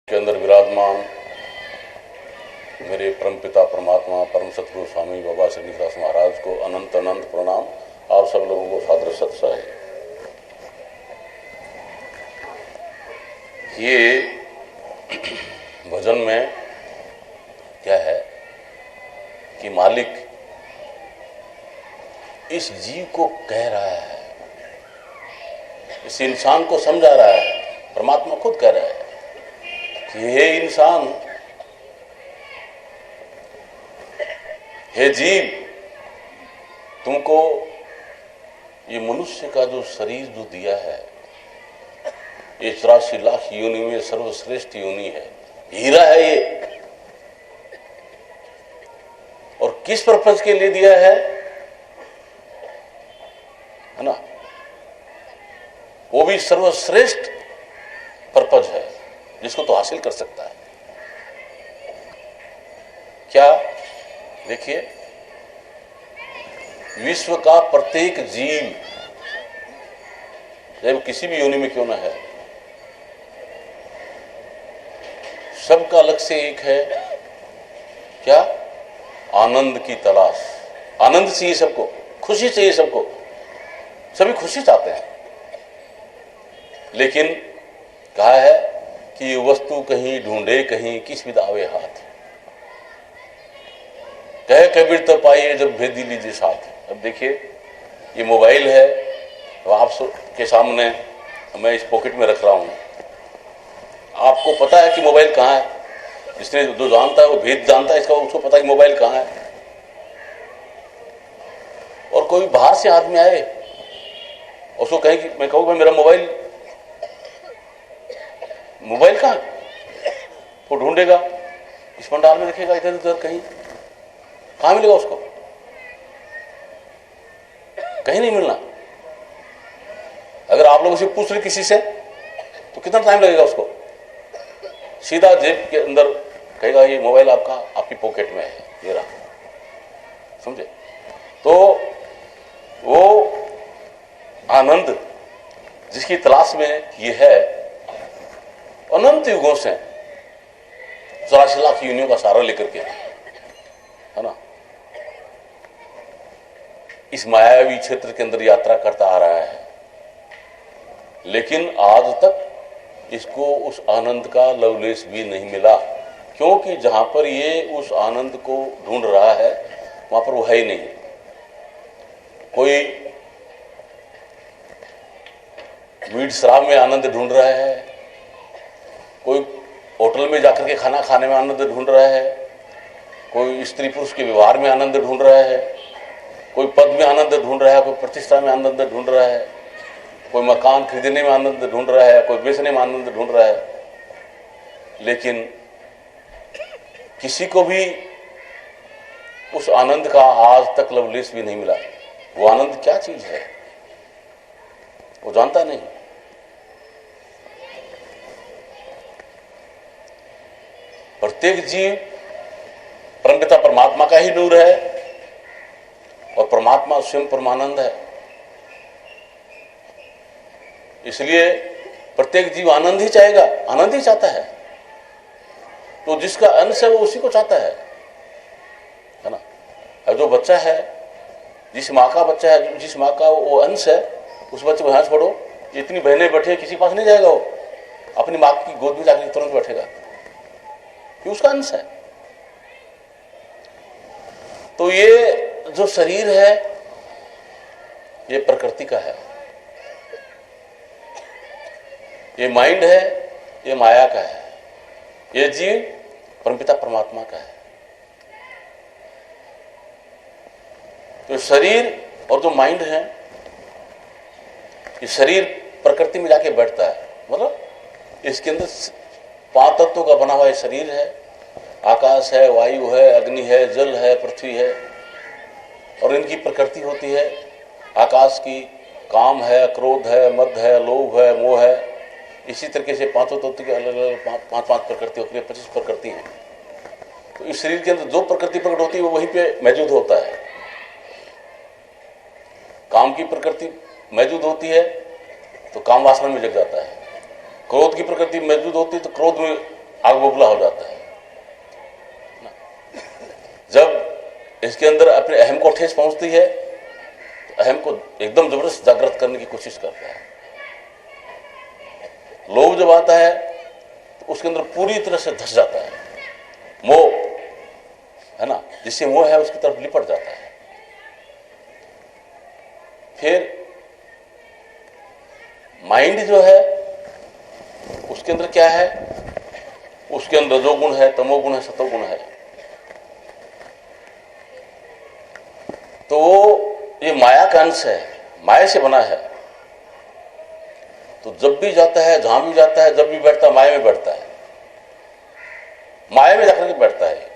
के अंदर विराजमान मेरे परमपिता परमात्मा परम सतगुरु स्वामी बाबा श्री निकदास महाराज को अनंत अनंत प्रणाम। आप सब लोगों को सादर सत्संग। ये भजन में क्या है कि मालिक इस जीव को कह रहा है, इस इंसान को समझा रहा है। परमात्मा खुद कह रहा है कि हे इंसान, हे जीव, तुमको ये मनुष्य का जो शरीर जो दिया है, ये 84 लाख योनि में सर्वश्रेष्ठ योनि है, हीरा है ये। और किस पर्पज के लिए दिया है ना? वो भी सर्वश्रेष्ठ पर्पज है जिसको तो हासिल कर सकता है। क्या? देखिए, विश्व का प्रत्येक जीव, चाहे किसी भी योनि में क्यों ना है, सबका लक्ष्य एक है। क्या? आनंद की तलाश। आनंद चाहिए सबको, खुशी चाहिए सबको, सभी खुशी चाहते हैं। लेकिन कहा है कि वस्तु कहीं ढूंढे कहीं किस विद आवे हाथ, कहे कबीर तो पाइए जब भेदी लीजिए साथ। अब देखिए, ये मोबाइल है, तो आप के सामने मैं इस पॉकेट में रख रहा हूं। आपको पता है कि मोबाइल कहाँ है? जिसने जो जानता है वो भेद जानता है इसका, उसको पता है कि मोबाइल कहाँ है। और कोई बाहर से आदमी आए, उसको कहे कि मैं कहूँ भाई मेरा मोबाइल कहाँ? वो ढूंढेगा, इस पंडाल में देखेगा, इधर उधर कहीं, कहाँ मिलेगा उसको? कहीं नहीं मिलना। अगर आप लोग उसे पूछ रहे किसी से तो कितना टाइम लगेगा उसको? सीधा जेब के अंदर कहेगा ये मोबाइल आपका, आपकी पॉकेट में है, ये रहा। समझे? तो वो आनंद जिसकी तलाश में ये है, अनंत युगों से 84 लाख योनियों का सहारा लेकर के, है ना, इस मायावी क्षेत्र के अंदर यात्रा करता आ रहा है। लेकिन आज तक इसको उस आनंद का लवलेश भी नहीं मिला, क्योंकि जहां पर ये उस आनंद को ढूंढ रहा है वहां पर वो है ही नहीं। कोई मीठ शराब में आनंद ढूंढ रहा है, कोई होटल में जाकर के खाना खाने में आनंद ढूंढ रहा है, कोई स्त्री पुरुष के व्यवहार में आनंद ढूंढ रहा है, कोई पद में आनंद ढूंढ रहा है, कोई प्रतिष्ठा में आनंद ढूंढ रहा है, कोई मकान खरीदने में आनंद ढूंढ रहा है, कोई बेचने में आनंद ढूंढ रहा है। लेकिन किसी को भी उस आनंद का आज तक लवलेश भी नहीं मिला। वो आनंद क्या चीज है वो जानता नहीं। प्रत्येक जीव परमपिता परमात्मा का ही नूर है और परमात्मा स्वयं परमानंद है। इसलिए प्रत्येक जीव आनंद ही चाहेगा, आनंद ही चाहता है। तो जिसका अंश है वो उसी को चाहता है ना। अब जो बच्चा है, जिस माँ का बच्चा है, जिस माँ का वो अंश है, उस बच्चे को यहां छोड़ो, इतनी बहनें बैठे, किसी पास नहीं जाएगा। वो अपनी माँ की गोद में जाकर तुरंत बैठेगा, ये उसका अंश है। तो ये जो शरीर है ये प्रकृति का है, ये माइंड है, ये माया का है, ये जीव परमपिता परमात्मा का है। तो शरीर और जो माइंड है, ये शरीर प्रकृति में जाके बैठता है, मतलब इसके अंदर 5 तत्वों का बना हुआ शरीर है। आकाश है, वायु है, अग्नि है, जल है, पृथ्वी है, और इनकी प्रकृति होती है। आकाश की काम है, क्रोध है, मद है, लोभ है, मोह है। इसी तरीके से 5 तत्व की अलग अलग 5 प्रकृति होती है, 25 प्रकृति है। तो इस शरीर के अंदर जो प्रकृति प्रकट होती है वो वहीं पे मौजूद होता है। काम की प्रकृति मौजूद होती है तो काम वासना में जग जाता है। क्रोध की प्रकृति मौजूद होती है तो क्रोध में आग बबूला हो जाता है। जब इसके अंदर अपने अहम को ठेस पहुंचती है तो अहम को एकदम जबरदस्त जागृत करने की कोशिश करता है। लोभ जब आता है तो उसके अंदर पूरी तरह से धस जाता है, मोह है ना, जिससे मोह है उसकी तरफ लिपट जाता है। फिर माइंड जो है उसके अंदर क्या है, उसके अंदर रजोगुण है, तमोगुण है, सतोगुण है। तो ये माया का अंश है, माया से बना है। तो जब भी जाता है, जहां भी जाता है, जब भी बैठता है, माया में बैठता है, माया में जाकर के बैठता है,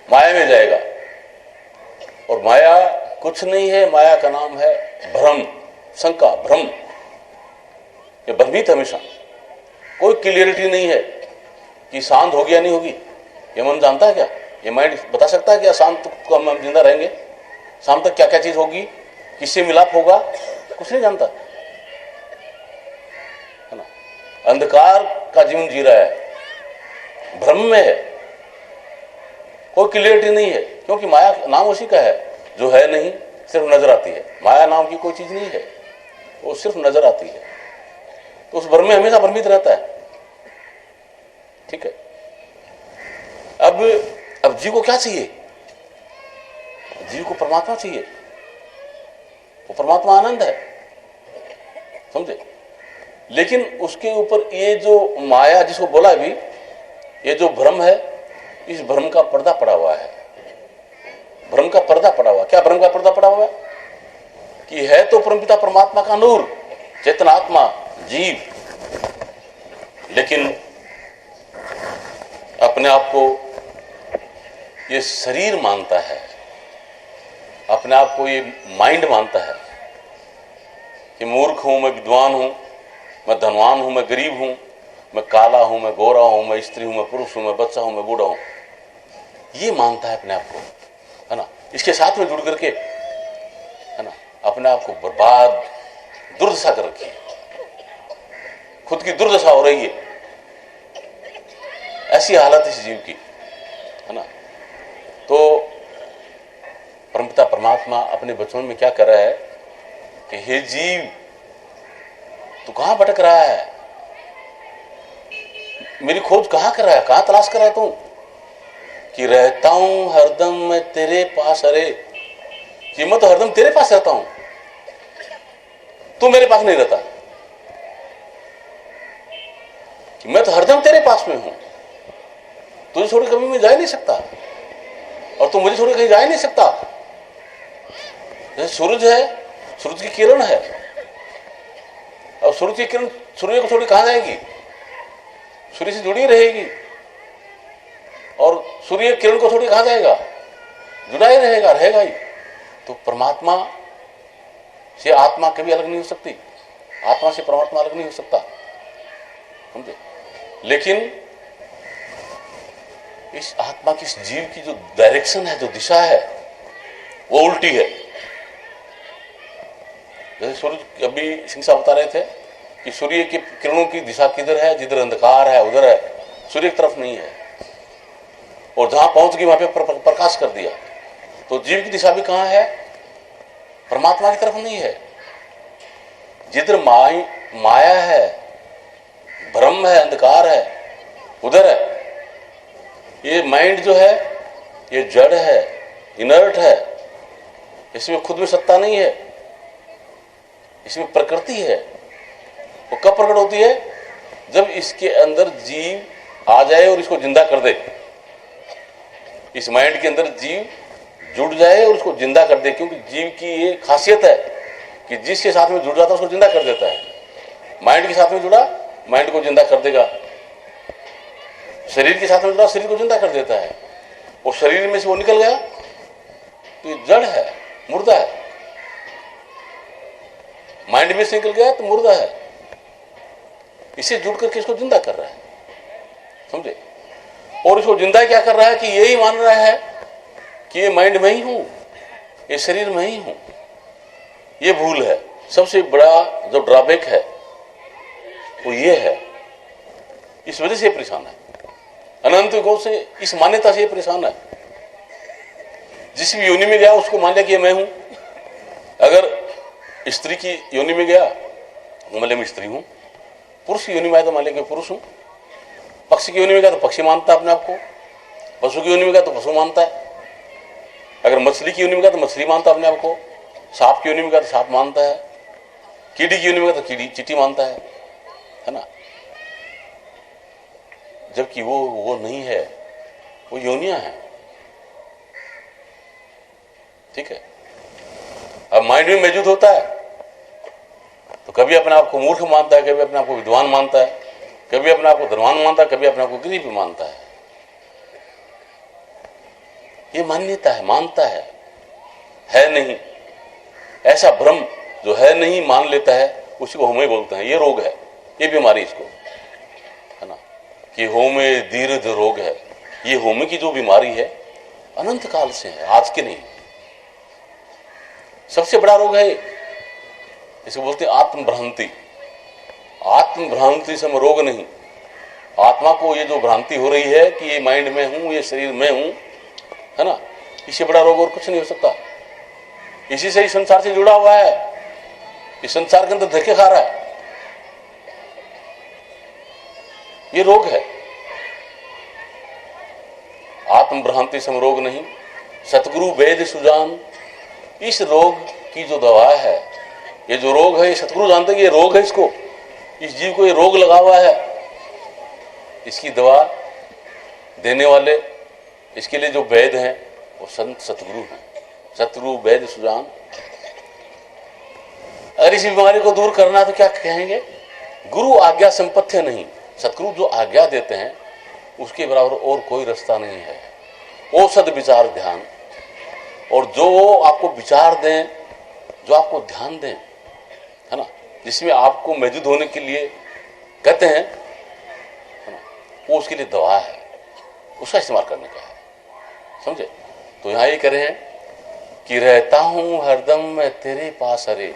माया में जाएगा। और माया कुछ नहीं है, माया का नाम है भ्रम, शंका, भ्रम। ये भ्रमित हमेशा, कोई क्लियरिटी नहीं है कि शांत होगी या नहीं होगी। ये मन जानता है क्या? ये माइंड बता सकता है क्या शांत को हम जिंदा रहेंगे? शाम तक क्या क्या चीज होगी, किससे मिलाप होगा, कुछ नहीं जानता है ना। अंधकार का जीवन जी रहा है, भ्रम में है, कोई क्लियरिटी नहीं है। क्योंकि माया नाम उसी का है जो है नहीं, सिर्फ नजर आती है। माया नाम की कोई चीज नहीं है, वो सिर्फ नजर आती है। तो उस भ्रम में हमेशा भ्रमित रहता है। ठीक है। अब जीव को क्या चाहिए? जीव को परमात्मा चाहिए। वो परमात्मा आनंद है, समझे। लेकिन उसके ऊपर ये जो माया जिसको बोला अभी, ये जो भ्रम है, इस भ्रम का पर्दा पड़ा हुआ है। भ्रम का पर्दा पड़ा हुआ। क्या भ्रम का पर्दा पड़ा हुआ है? कि है तो परमपिता परमात्मा का नूर, चेतनात्मा, जीव, लेकिन अपने आप को ये शरीर मानता है, अपने आप को ये माइंड मानता है कि मूर्ख हूं, मैं विद्वान हूं, मैं धनवान हूं, मैं गरीब हूं, मैं काला हूं, मैं गोरा हूं, मैं स्त्री हूं, मैं पुरुष हूं, मैं बच्चा हूं, मैं बूढ़ा हूं। ये मानता है अपने आप को, है ना। इसके साथ में जुड़ करके, है ना, अपने आप को बर्बाद, दुर्दशा कर रखी है। खुद की दुर्दशा हो रही है। ऐसी हालत इस जीव की, है ना। तो परमपिता परमात्मा अपने बचपन में क्या कर रहा है कि हे जीव, तू कहां भटक रहा है? मेरी खोज कहां कर रहा है, कहां तलाश कर रहा है तू? कि रहता हूं हरदम मैं तेरे पास। अरे कि मैं तो हरदम तेरे पास रहता हूं, तू मेरे पास नहीं रहता। कि मैं तो हरदम तेरे पास में हूं, तुझे छोड़ कभी मैं जा ही नहीं सकता, और तू मुझे छोड़ कहीं जा ही नहीं सकता। जैसे सूरज है, सूरज की किरण है, और सूरज की किरण सूर्य को छोड़ कहां जाएगी? सूर्य से जुड़ी रहेगी। और सूर्य किरण को छोड़ कहां जाएगा? जुड़ा ही रहेगा, रहेगा ही। तो परमात्मा से आत्मा कभी अलग नहीं हो सकती, आत्मा से परमात्मा अलग नहीं हो सकता, समझे। लेकिन इस आत्मा की, इस जीव की जो डायरेक्शन है, जो दिशा है, वो उल्टी है। जैसे सूरज, अभी सिंह साहब बता रहे थे कि सूर्य की किरणों की दिशा किधर है? जिधर अंधकार है उधर है, सूर्य की तरफ नहीं है। और जहां पहुंच गई वहां पे प्रकाश कर दिया। तो जीव की दिशा भी कहां है? परमात्मा की तरफ नहीं है। जिधर माया है, भ्रम है, अंधकार है, उधर है। ये माइंड जो है, ये जड़ है, इनर्ट है, इसमें खुद में सत्ता नहीं है, इसमें प्रकृति है। वो कब प्रकट होती है? जब इसके अंदर जीव आ जाए और इसको जिंदा कर दे। इस माइंड के अंदर जीव जुड़ जाए और उसको जिंदा कर दे। क्योंकि जीव की ये खासियत है कि जिसके साथ में जुड़ जाता है उसको जिंदा कर देता है। माइंड के साथ में जुड़ा, माइंड को जिंदा कर देगा। शरीर के साथ में जुड़ा, शरीर को जिंदा कर देता है। और शरीर में से वो निकल गया तो ये जड़ है, मुर्दा है। माइंड में से निकल गया तो मुर्दा है। इसे जुड़ करके इसको जिंदा कर रहा है, समझे। और इसको जिंदा क्या कर रहा है कि यही मान रहा है कि ये माइंड में ही हूं, ये शरीर में ही हूं। ये भूल है। सबसे बड़ा जो ड्रॉबैक है वो ये है। इस वजह से ये परेशान है, अनंत गौ से, इस मान्यता से ये परेशान है। जिस भी योनि में गया उसको मान लिया कि मैं हूं। अगर स्त्री की योनि में गया मान लिया मैं स्त्री हूं, पुरुष की योनि में आया तो मान लिया कि पुरुष हूं, पक्षी की योनि में गया तो पक्षी मानता है अपने आप को, पशु की योनि में गया तो पशु मानता है, अगर मछली की योनि में गया तो मछली मानता है अपने आप को, सांप की योनि में गया तो सांप मानता है, कीड़ी की योनि में गया तो कीड़ी चींटी मानता है ना। जबकि वो नहीं है, वो योनियां हैं। ठीक है। अब माइंड में मौजूद होता है तो कभी अपने आप को मूर्ख मानता है, कभी अपने आप को विद्वान मानता है, कभी अपने आप को धनवान मानता है, कभी अपने आप को गरीब मानता है। ये मान्यता है, मानता है नहीं। ऐसा भ्रम जो है नहीं मान लेता है उसी को होमे बोलते हैं। ये रोग है, ये बीमारी इसको, है ना, कि होमे दीर्घ रोग है। ये होमे की जो बीमारी है अनंत काल से है, आज के नहीं। सबसे बड़ा रोग है इसको बोलते हैं आत्मभ्रांति। आत्मभ्रांति से हम रोग नहीं, आत्मा को ये जो भ्रांति हो रही है कि ये माइंड में हूं, ये शरीर में हूं, है ना, इससे बड़ा रोग और कुछ नहीं हो सकता। इसी से ही संसार से जुड़ा हुआ है, इस संसार के अंदर धक्के खा रहा है, ये रोग है। आत्मभ्रांति से हम रोग नहीं, सतगुरु वेद सुजान। इस रोग की जो दवा है, ये जो रोग है, ये सतगुरु जानते हैं कि ये रोग है, इसको, इस जीव को ये रोग लगा हुआ है। इसकी दवा देने वाले, इसके लिए जो वैद हैं वो संत सतगुरु हैं, सतगुरु वैद सुजान। अगर इस बीमारी को दूर करना तो क्या कहेंगे? गुरु आज्ञा संपत्ति नहीं। सतगुरु जो आज्ञा देते हैं उसके बराबर और कोई रास्ता नहीं है। वो सद विचार ध्यान, और जो आपको विचार दें, जो आपको ध्यान दें, है ना, जिसमें आपको मौजूद होने के लिए कहते हैं, है ना, वो उसके लिए दवा है, उसका इस्तेमाल करने का है। समझे? तो यहां ये कह रहे हैं कि रहता हूं हरदम मैं तेरे पास, अरे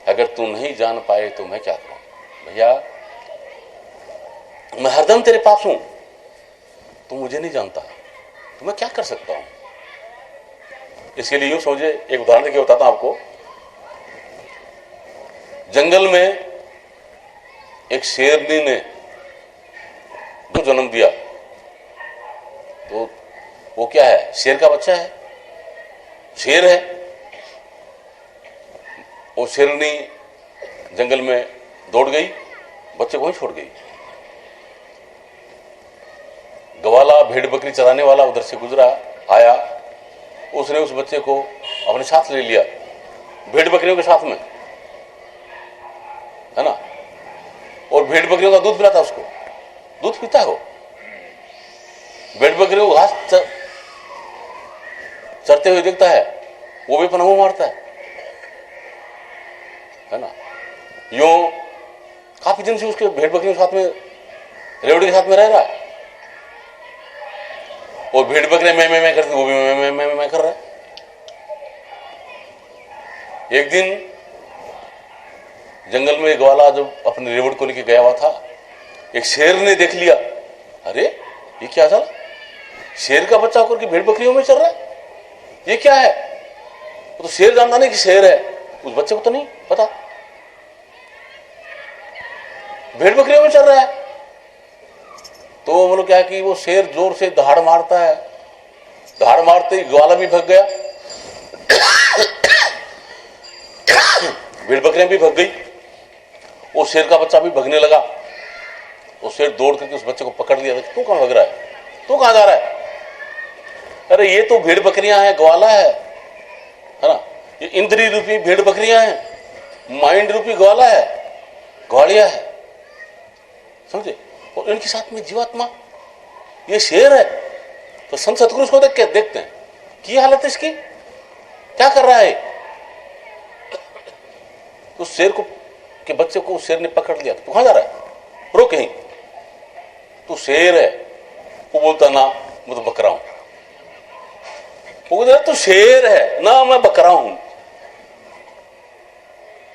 अगर तू नहीं जान पाए तो मैं क्या करूं। भैया मैं हरदम तेरे पास हूं, तू मुझे नहीं जानता तो मैं क्या कर सकता हूं। इसके लिए यूं समझे, एक उदाहरण देके बताता हूं आपको। जंगल में एक शेरनी ने जो जन्म दिया, तो वो क्या है? शेर का बच्चा है, शेर है। वो शेरनी जंगल में दौड़ गई, बच्चे को वहीं छोड़ गई। गवाला भेड़ बकरी चराने वाला उधर से गुजरा, आया, उसने उस बच्चे को अपने साथ ले लिया, भेड़ बकरियों के साथ में, है ना, और भेड़ बकरियों का दूध पिलाता, उसको दूध पीता है वो। भेड़ बकरियों को घास चरते हुए देखता है, वो भी पनाह मारता है ना। यूं काफी दिन से उसके भेड़ बकरियों के साथ में, रेवड़ी के साथ में रह रहा है, और भेड़ बकरे मैं करते, वो भी मैं कर रहा है। एक दिन जंगल में ग्वाला जब अपने रेवड़ को लेके गया हुआ था, एक शेर ने देख लिया, अरे ये क्या चला, शेर का बच्चा होकर के भेड़ बकरियों में चल रहा है, ये क्या है? वो तो शेर जानता नहीं कि शेर है, उस बच्चे को तो नहीं पता, भेड़ बकरियों में चल रहा है। तो बोलो क्या कि वो शेर जोर से दहाड़ मारता है, दहाड़ मारते ही ग्वाला भी भग गया, भेड़ बकरियां भी भग गई, वो शेर का बच्चा भी भगने लगा। वो शेर दौड़ करके उस बच्चे को पकड़ लिया, तू कहां भग रहा है, तू कहां जा रहा है? अरे ये तो भेड़ बकरियां हैं, ग्वाला है ना, ये इंद्रिय रूपी भेड़ बकरियां हैं, माइंड रूपी ग्वाला है, ग्वालिया है, समझे? और इनके साथ में जीवात्मा, ये शेर है। तो संत सतगुरु उसको देखते हैं कि हालत है इसकी, क्या कर रहा है? तो शेर को के बच्चे को शेर ने पकड़ लिया, तू कहां जा रहा है, रुक कहीं, तू शेर है। वो बोलता ना मैं तो बकरा हूं। वो बोलता तू शेर है ना, मैं बकरा हूं।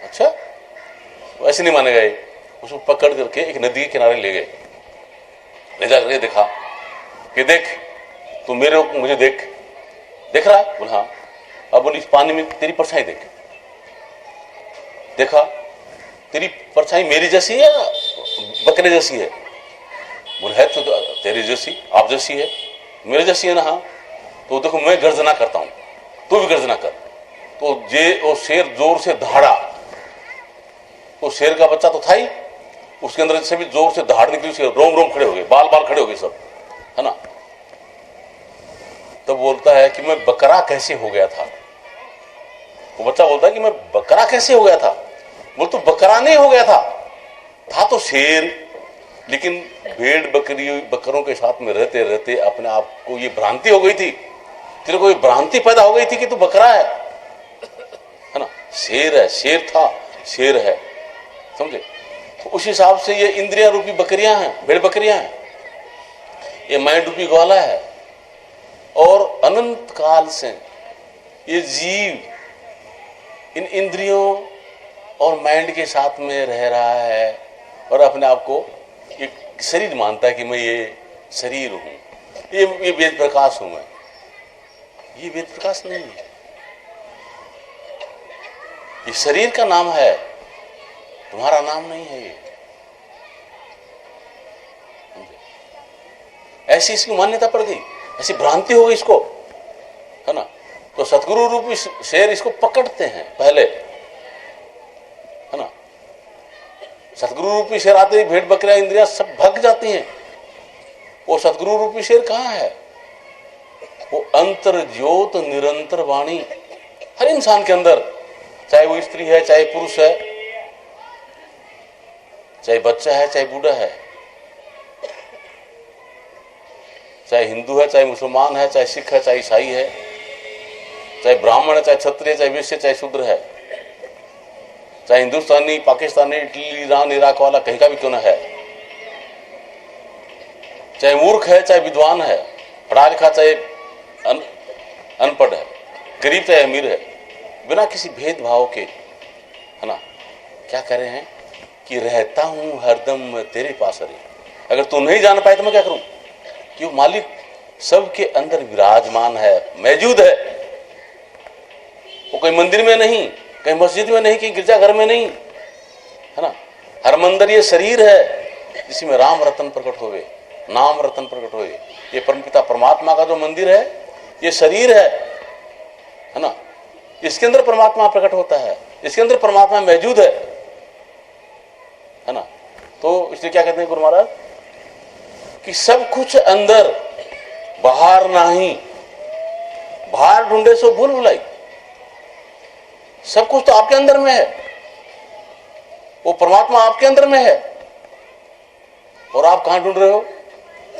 अच्छा, वैसे नहीं मानेगा ये। उसको पकड़ करके एक नदी के किनारे ले गए, ले जाकर देखा कि देख तू मुझे देख रहा है? बोला हाँ। अब बोली इस पानी में तेरी परछाई देख। देखा तेरी परछाई मेरी जैसी है या बकरे जैसी है? बोले है तो तेरी जैसी, आप जैसी है, मेरे जैसी है ना। हाँ। तो देखो मैं गर्जना करता हूं, तू भी गर्जना कर। तो वो शेर जोर से दहाड़ा। वो शेर का बच्चा तो था ही, उसके अंदर से भी जोर से दहाड़ निकली, उसके रोम रोम खड़े हो गए, बाल बाल खड़े हो गए सब, है ना। तब बोलता है कि मैं बकरा कैसे हो गया था। वो बच्चा बोलता है कि मैं बकरा कैसे हो गया था। बोल तो बकरा नहीं हो गया था तो शेर, लेकिन भेड़ बकरों के साथ में रहते रहते अपने आप को ये भ्रांति हो गई थी, तेरे को ये भ्रांति पैदा हो गई थी कि तू बकरा है ना। शेर है, शेर था, शेर है, समझे। तो उस हिसाब से ये इंद्रिया रूपी बकरियां हैं, भेड़ बकरियां हैं, ये माइंड रूपी ग्वाला है। और अनंत काल से ये जीव इन इंद्रियों और माइंड के साथ में रह रहा है और अपने आप को एक शरीर मानता है कि मैं ये शरीर हूं, ये वेद प्रकाश हूं मैं। ये वेद प्रकाश नहीं है, ये शरीर का नाम है, तुम्हारा नाम नहीं है ये। ऐसी इसकी मान्यता पड़ गई, ऐसी भ्रांति हो गई इसको, है ना। तो सतगुरु रूपी शेर इसको पकड़ते हैं पहले, है ना। सतगुरु रूपी शेर आते ही भेड़ बकरियां इंद्रियां सब भग जाती हैं। वो सतगुरु रूपी शेर कहां है? वो अंतर ज्योत निरंतर वाणी हर इंसान के अंदर, चाहे वो स्त्री है, चाहे पुरुष है, चाहे बच्चा है, चाहे बूढ़ा है, चाहे हिंदू है, चाहे मुसलमान है, चाहे सिख है, चाहे ईसाई है, चाहे ब्राह्मण है, चाहे क्षत्रिय, चाहे वैश्य, चाहे शूद्र है, चाहे हिंदुस्तानी, पाकिस्तानी, इटली, ईरान, इराक वाला कहीं का भी क्यों ना है, चाहे मूर्ख है, चाहे विद्वान है, पढ़ा लिखा चाहे अनपढ़ है, गरीब चाहे अमीर है, बिना किसी भेदभाव के, है ना। क्या कह रहे हैं कि रहता हूं हरदम तेरे पास रे। अगर तू नहीं जान पाए तो मैं क्या करूं कि वो मालिक सबके अंदर विराजमान है, मौजूद है। वो कोई मंदिर में नहीं, कहीं मस्जिद में नहीं, कहीं गिरजाघर में नहीं, है ना। हर मंदिर ये शरीर है जिसमें राम रतन प्रकट होवे, नाम रतन प्रकट होवे। ये परमपिता परमात्मा का जो मंदिर है ये शरीर है ना। इसके अंदर परमात्मा प्रकट होता है, इसके अंदर परमात्मा मौजूद है ना। तो इसलिए क्या कहते हैं गुरु महाराज कि सब कुछ अंदर, बाहर नहीं। बाहर ढूंढे सो भूल भुलाई, सब कुछ तो आपके अंदर में है, वो परमात्मा आपके अंदर में है। और आप कहां ढूंढ रहे हो?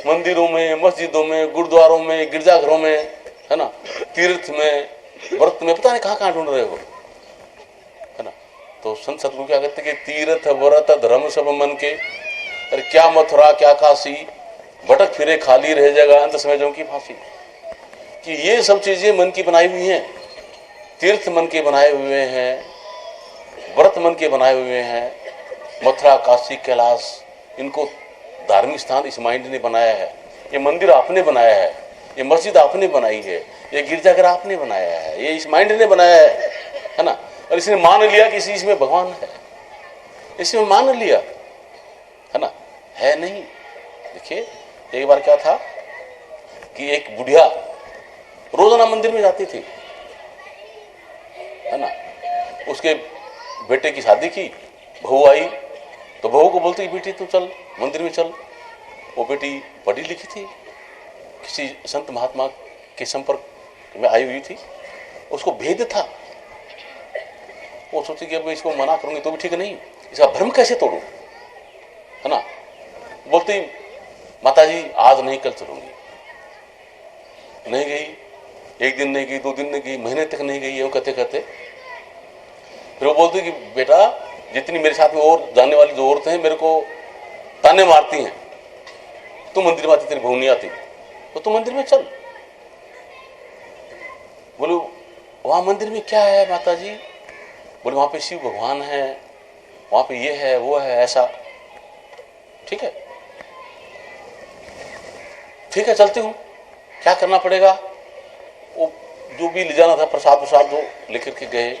मंदिरों में, मस्जिदों में, गुरुद्वारों में, गिरजाघरों में, है ना, तीर्थ में, व्रत में, पता नहीं कहां कहां ढूंढ रहे हो, है ना। तो संत सतगुरु क्या कहते हैं कि तीर्थ व्रत धर्म सब मन के, अरे क्या मथुरा क्या काशी, भटक फिरे खाली रह जाएगा अंत समय जो की फांसी। कि ये सब चीजें मन की बनाई हुई हैं, तीर्थ मन के बनाए हुए हैं, व्रत मन के बनाए हुए हैं, मथुरा काशी कैलाश, इनको धार्मिक स्थान इस माइंड ने बनाया है। ये मंदिर आपने बनाया है, ये मस्जिद आपने बनाई है, ये गिरजाघर आपने बनाया है, ये इस माइंड ने बनाया है ना। और इसने मान लिया कि इसमें भगवान है, इसमें मान लिया, है ना। है नहीं। देखिए एक बार क्या था कि एक बुढ़िया रोजाना मंदिर में जाती थी, है ना। उसके बेटे की शादी की, बहू आई तो बहू को बोलती बेटी तू चल मंदिर में चल। वो बेटी पढ़ी लिखी थी, किसी संत महात्मा के संपर्क में आई हुई थी, उसको भेद था। वो सोची कि अब इसको मना करूंगी तो भी ठीक नहीं, इसका भ्रम कैसे तोड़ूं, है ना। बोलती माताजी आज नहीं कल चलूंगी। नहीं गई, एक दिन नहीं गई, 2 दिन नहीं गई, महीने तक नहीं गई। वो कहते कहते फिर वो बोलती कि बेटा जितनी मेरे साथ में और जाने वाली जो औरतें हैं मेरे को ताने मारती हैं, तू मंदिर में आती, तेरी बहू नहीं आती, तो तू मंदिर में चल। बोलो वहां मंदिर में क्या है माताजी? बोले वहां पे शिव भगवान है, वहां पे ये है वो है ऐसा। ठीक है, ठीक है चलती हूँ, क्या करना पड़ेगा। वो जो भी ले जाना था प्रसाद प्रसाद वो लेकर के गए,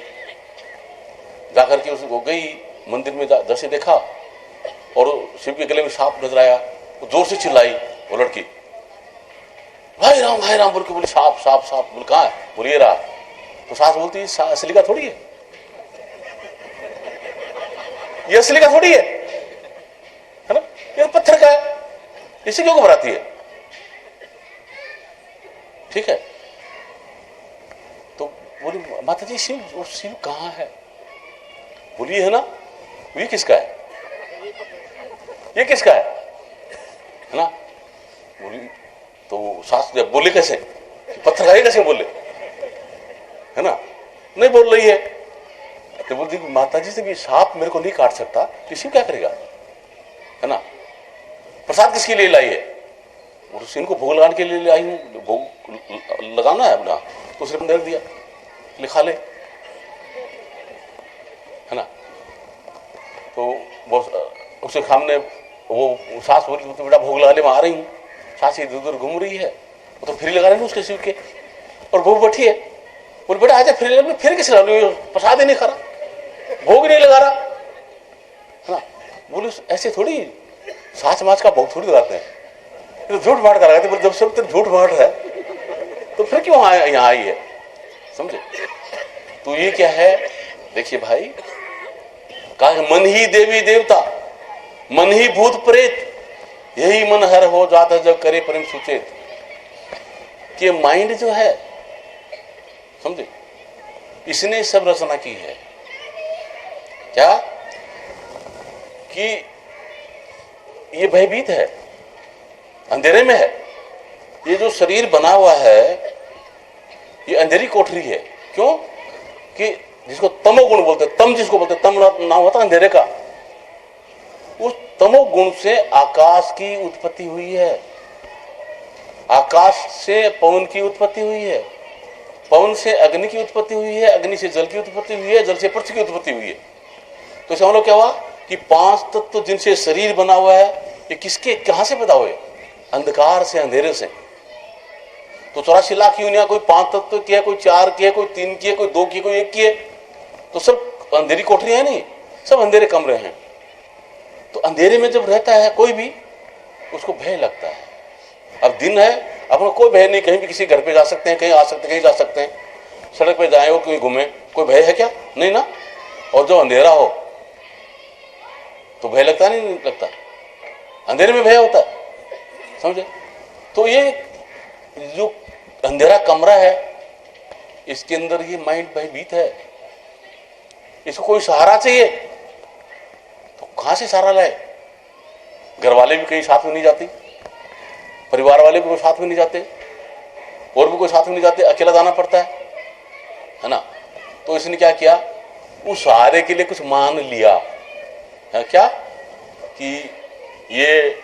जाकर के उसको गई मंदिर में जैसे देखा और शिव के गले में सांप नजर आया, वो जोर से चिल्लाई वो लड़की, भाई राम बोल के बोली सांप सांप सांप। बोल कहाँ है, बोलिए रहा। तो सास बोलती असली का थोड़ी है, ये असली का थोड़ी है ना, ये पत्थर का है, इसे क्यों घबराती है। ठीक है, तो बोली माता जी शिव कहाँ है। बोली है ना, ये किसका है, ये किसका है ना। बोली तो सास जब बोले कैसे, पत्थर का कैसे बोले, है ना, नहीं बोल रही है। तो बोलती माता जी से भी सांप मेरे को नहीं काट सकता, किसी क्या करेगा, है ना। प्रसाद किसके लिए लाई है, और इनको भोग लगाने के लिए लाई हूं, भोग लगाना है अपना, तो उसने दे दिया, लिखा ले, है ना। तो वो उसके सामने वो सास बोली तो बेटा भोग लगाने में आ रही हूँ, सास इधर उधर घूम रही है, वो तो फिर लगा रहे उसके शिव के, और भोग बैठी है। बोले बेटा आजा फिर लगा, फिर किस लगा, प्रसाद ही नहीं खा रहा, भोग नहीं लगा रहा, है ना। बोले ऐसे थोड़ी सास माच का भोग थोड़ी लगाते हैं, तो झूठ मार कर लगाते। बोले जब सब तेरे झूठ मार है तो फिर क्यों यहाँ आई है, समझे। तो ये क्या है, देखिए भाई, कहा मन ही देवी देवता, मन ही भूत प्रेत, यही मन हर हो जाता जब करे प्रेम सुचेत। कि माइंड जो है, समझे, इसने सब रचना की है। क्या कि ये भयभीत है, अंधेरे में है, ये जो शरीर बना हुआ है ये अंधेरी कोठरी है। क्यों कि जिसको तमोगुण बोलते, तम जिसको बोलते, तम नाम होता अंधेरे का, उस तमोगुण से आकाश की उत्पत्ति हुई है, आकाश से पवन की उत्पत्ति हुई है, पवन से अग्नि की उत्पत्ति हुई है, अग्नि से जल की उत्पत्ति हुई है, जल से पृथ्वी की उत्पत्ति हुई है। तो इसका मतलब क्या हुआ कि 5 तत्व जिनसे शरीर बना हुआ है ये किसके कहां से पैदा हुए, अंधकार से, अंधेरे से। तो 84 लाख यूनिया कोई 5 तत्व की है, कोई 4 की है, कोई 3 की है, कोई 2 की, कोई 1 की है, तो सब अंधेरी कोठरी है नहीं, सब अंधेरे कमरे हैं। तो अंधेरे में जब रहता है कोई भी, उसको भय लगता है। अब दिन है, अपना कोई भय नहीं, कहीं भी किसी घर पे जा सकते हैं, कहीं आ सकते हैं, कहीं जा सकते हैं, सड़क पे जाए हो, कहीं घूमे, कोई भय है क्या, नहीं ना। और जो अंधेरा हो तो भय लगता नहीं लगता, अंधेरे में भय होता है, समझे। तो ये जो अंधेरा कमरा है इसके अंदर ये माइंड भयभीत है, इसको कोई सहारा चाहिए, तो कहां से सहारा लाए। घर वाले भी कहीं साथ में नहीं जाते, परिवार वाले भी कोई साथ में नहीं जाते, और भी कोई साथ में नहीं जाते, अकेला जाना पड़ता है ना। तो इसने क्या किया, उस सहारे के लिए कुछ मान लिया है, क्या कि ये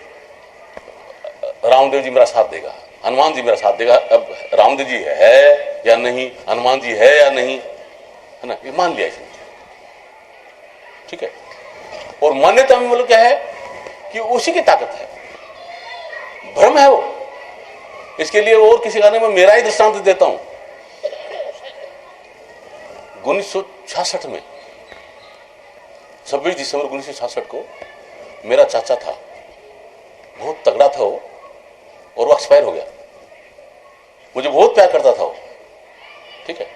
रामदेव जी मेरा साथ देगा, हनुमान जी मेरा साथ देगा। अब रामदेव जी है या नहीं, हनुमान जी है या नहीं, है ना, ये मान लिया इसने, ठीक है। और मान्यता में मतलब क्या है कि उसी की ताकत है, भ्रम है वो। इसके लिए और किसी गाने में मेरा ही दृष्टांत देता हूं। 1966 में 26 दिसंबर 1966 को मेरा चाचा था, बहुत तगड़ा था वो, और वो एक्सपायर हो गया। मुझे बहुत प्यार करता था वो, ठीक है।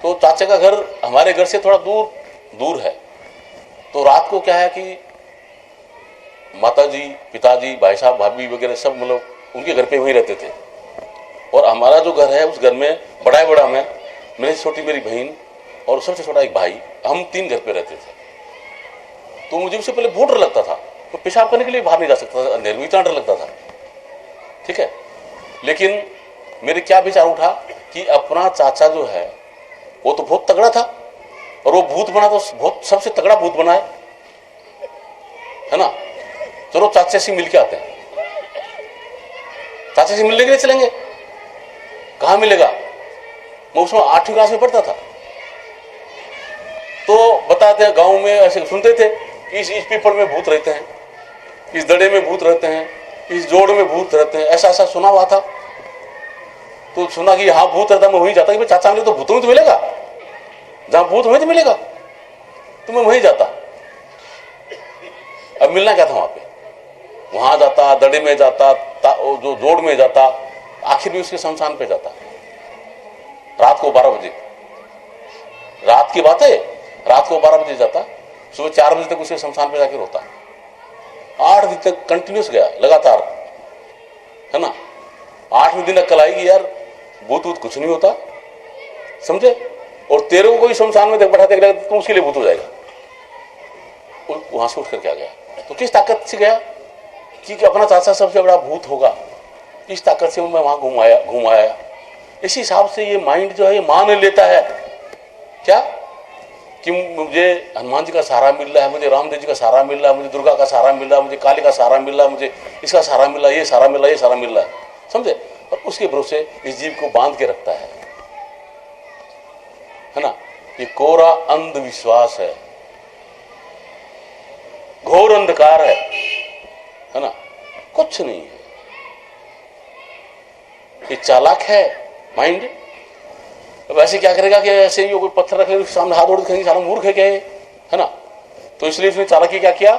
तो चाचा का घर हमारे घर से थोड़ा दूर है। तो रात को क्या है कि माताजी, पिताजी, भाई साहब, भाभी वगैरह सब मतलब उनके घर पे वहीं रहते थे। और हमारा जो घर है उस घर में बड़ा में मेरी छोटी मेरी बहन और सबसे छोटा एक भाई, हम 3 घर पे रहते थे। तो मुझे उससे पहले बहुत डर लगता था, तो पेशाब करने के लिए बाहर नहीं जा सकता था, अंधेरे में इतना डर लगता था, ठीक है। लेकिन मेरे क्या विचार उठा कि अपना चाचा जो है वो तो बहुत तगड़ा था, और वो भूत बना तो बहुत सबसे तगड़ा भूत बना है ना। चलो चाचा से मिल के आते हैं, चाचा से मिलने के लिए चलेंगे। कहां मिलेगा, मैं उसमें 8वीं क्लास में पढ़ता था। तो बताते हैं गांव में ऐसे सुनते थे, इस पीपल में भूत रहते हैं, इस दड़े में भूत रहते हैं, इस जोड़ में भूत रहते हैं, ऐसा ऐसा सुना हुआ था। तो सुना कि हाँ भूत रहता, मैं वहीं जाता कि चाचा मिले तो भूतों में तो मिलेगा, जहां भूत वहीं तो मिलेगा, तो मैं वहीं जाता। अब मिलना क्या था वहां पे, वहां जाता, दड़े में जाता, जो जोड़ में जाता, आखिर भी उसके शमशान पे जाता। रात को 12 बजे, रात की बात है, रात को 12 बजे जाता, सुबह 4 बजे तक उसके शमशान पे जाकर रोता। 8 दिन तक कंटिन्यूस गया लगातार, है ना। 8वें दिन अक्ल आएगी यार भूत वूत कुछ नहीं होता, समझे। और तेरे को कोई शमशान में बैठा देख रहा तो उसके लिए भूत हो जाएगा। वहां से उठ कर क्या गया, तो किस ताकत से गया कि अपना चाचा सबसे बड़ा भूत होगा, इस ताकत से मैं वहां घूम आया। इसी हिसाब से ये माइंड जो है ये मान लेता है क्या कि मुझे हनुमान जी का सहारा मिल रहा है, मुझे रामदेव जी का सहारा मिल रहा है, मुझे दुर्गा का सहारा मिल रहा है, मुझे काली का सहारा मिल रहा है, मुझे इसका सहारा मिल रहा है, ये सहारा मिल रहा है, ये सहारा मिल रहा है, समझे। और उसके भरोसे इस जीव को बांध के रखता है ना। ये कोरा अंधविश्वास है, घोर अंधकार है ना, कुछ नहीं है। ये चालाक है माइंड। अब ऐसे क्या करेगा कि ऐसे ही कोई पत्थर रखे सामने हाथ जोड़ कहेंगे सारा मूर्ख है क्या है ना। तो इसलिए उसने चालाकी क्या किया